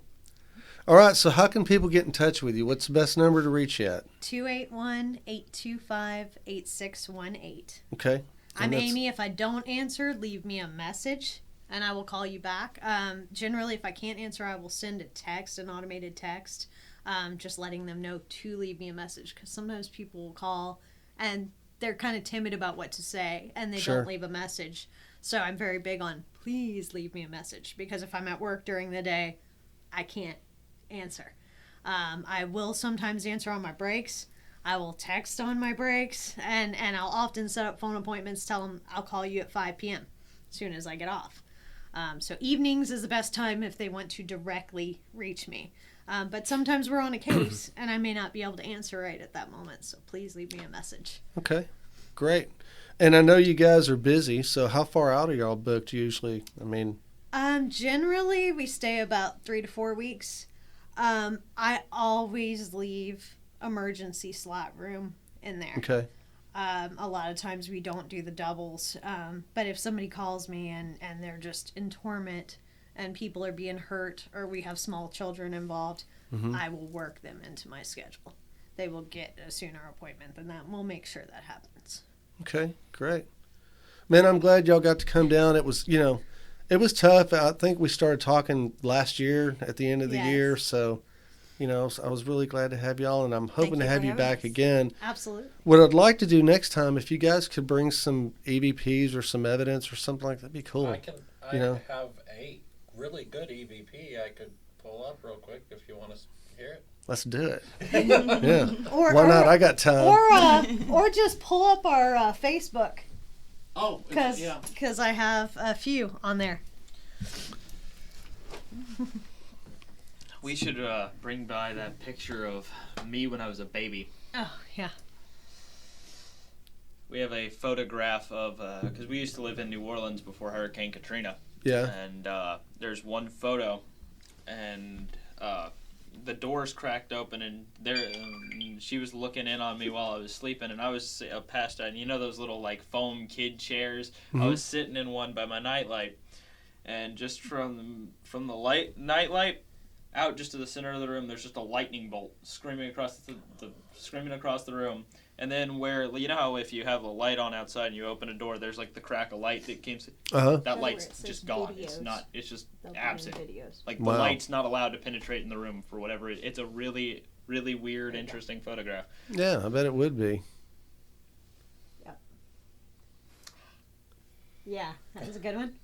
All right, so how can people get in touch with you? What's the best number to reach you at? 281-825-8618. Okay. I'm Amy. If I don't answer, leave me a message, and I will call you back. Generally, if I can't answer, I will send a text, an automated text, just letting them know to leave me a message, because sometimes people will call, and they're kind of timid about what to say, and they don't leave a message. So I'm very big on, please leave me a message, because if I'm at work during the day, I can't answer. I will sometimes answer on my breaks. I will text on my breaks, and I'll often set up phone appointments, tell them I'll call you at 5 p.m. as soon as I get off. So evenings is the best time if they want to directly reach me. But sometimes we're on a case, and I may not be able to answer right at that moment, so please leave me a message. Okay, great. And I know you guys are busy, so how far out are y'all booked usually? I mean... Generally, we stay about 3 to 4 weeks. I always leave emergency slot room in there. Okay. A lot of times we don't do the doubles, but if somebody calls me and they're just in torment and people are being hurt or we have small children involved, I will work them into my schedule. They will get a sooner appointment than that, and we'll make sure that happens. Okay, great. Man, I'm glad y'all got to come down. It was, it was tough. I think we started talking last year at the end of the year, so So I was really glad to have y'all, and I'm hoping you to for have you having back us. again. Absolutely. What I'd like to do next time, if you guys could bring some EVPs or some evidence or something like that, that'd be cool. I You know. have a really good EVP I could pull up real quick if you want to hear it. Let's do it. Yeah. Or, Why not? I got time. or just pull up our Facebook, Oh, because I have a few on there. We should bring by that picture of me when I was a baby. Oh yeah. We have a photograph of, because we used to live in New Orleans before Hurricane Katrina. Yeah. And there's one photo, and the doors cracked open, and she was looking in on me while I was sleeping, and I was passed out. And you know those little like foam kid chairs? Mm-hmm. I was sitting in one by my nightlight, and just from the nightlight out just to the center of the room, there's just a lightning bolt screaming across the room. And then where, you know how if you have a light on outside and you open a door, there's like the crack of light that came. Uh-huh. That Or light's it says just gone. videos. It's just They'll put in absent. videos. Like the Wow. light's not allowed to penetrate in the room for whatever. It's a really, really weird, interesting photograph. Yeah, I bet it would be. Yeah, that was a good one.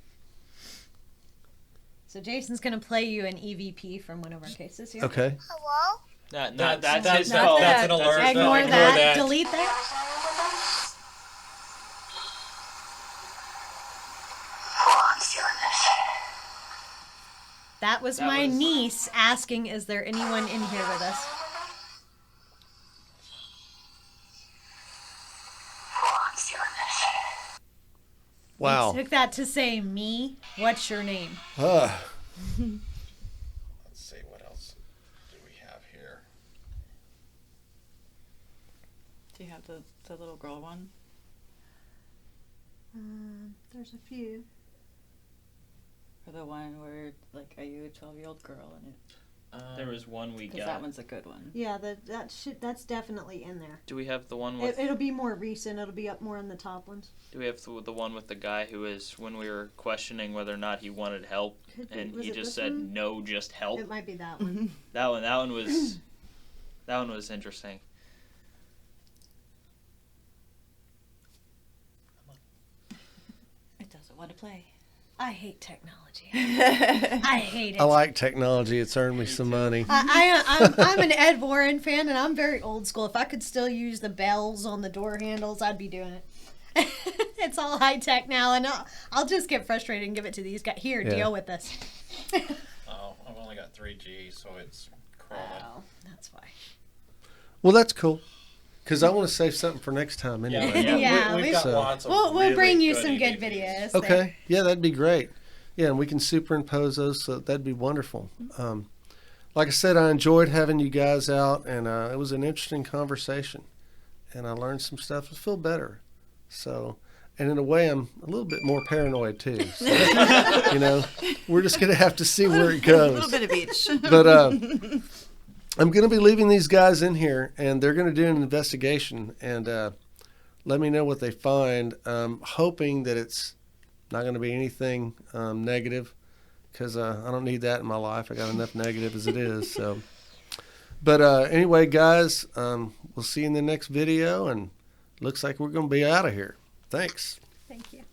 So Jason's gonna play you an EVP from one of our cases here. Okay. Hello? That's his Not phone. that. an alert. That's his Ignore phone. that. Delete that. That was my niece asking, "Is there anyone in here with us?" Wow. He took that to say, "Me, what's your name?" Let's see, what else do we have here? Do you have the little girl one? There's a few. Or the one where, like, are you a 12-year-old girl? And There was one we because got. that one's a good one. Yeah, that's definitely in there. Do we have the one with? It'll be more recent. It'll be up more in the top ones. Do we have the one with the guy who is when we were questioning whether or not he wanted help, Could be- and was he it just this said one? no, just help. It might be that one. That one was interesting. It doesn't want to play. I hate technology. I hate it. I like technology. It's earned me some money. I'm an Ed Warren fan, and I'm very old school. If I could still use the bells on the door handles, I'd be doing it. It's all high tech now, and I'll just get frustrated and give it to these guys. Here, Yeah. deal with this. Oh, I've only got 3G, so it's crawling. Oh, that's why. Well, that's cool. Because I want to save something for next time anyway. Yeah, we've got so- lots of We'll really bring you good some good EVPs. videos. there. Okay. Yeah, that'd be great. Yeah, and we can superimpose those, so that'd be wonderful. Like I said, I enjoyed having you guys out, and it was an interesting conversation. And I learned some stuff. I feel better. So, and in a way, I'm a little bit more paranoid, too. So, we're just going to have to see where it A little goes. bit of each. But I'm going to be leaving these guys in here, and they're going to do an investigation and let me know what they find. Hoping that it's not going to be anything negative, because I don't need that in my life. I got enough negative as it is. So, but anyway, guys, we'll see you in the next video, and looks like we're going to be out of here. Thanks. Thank you.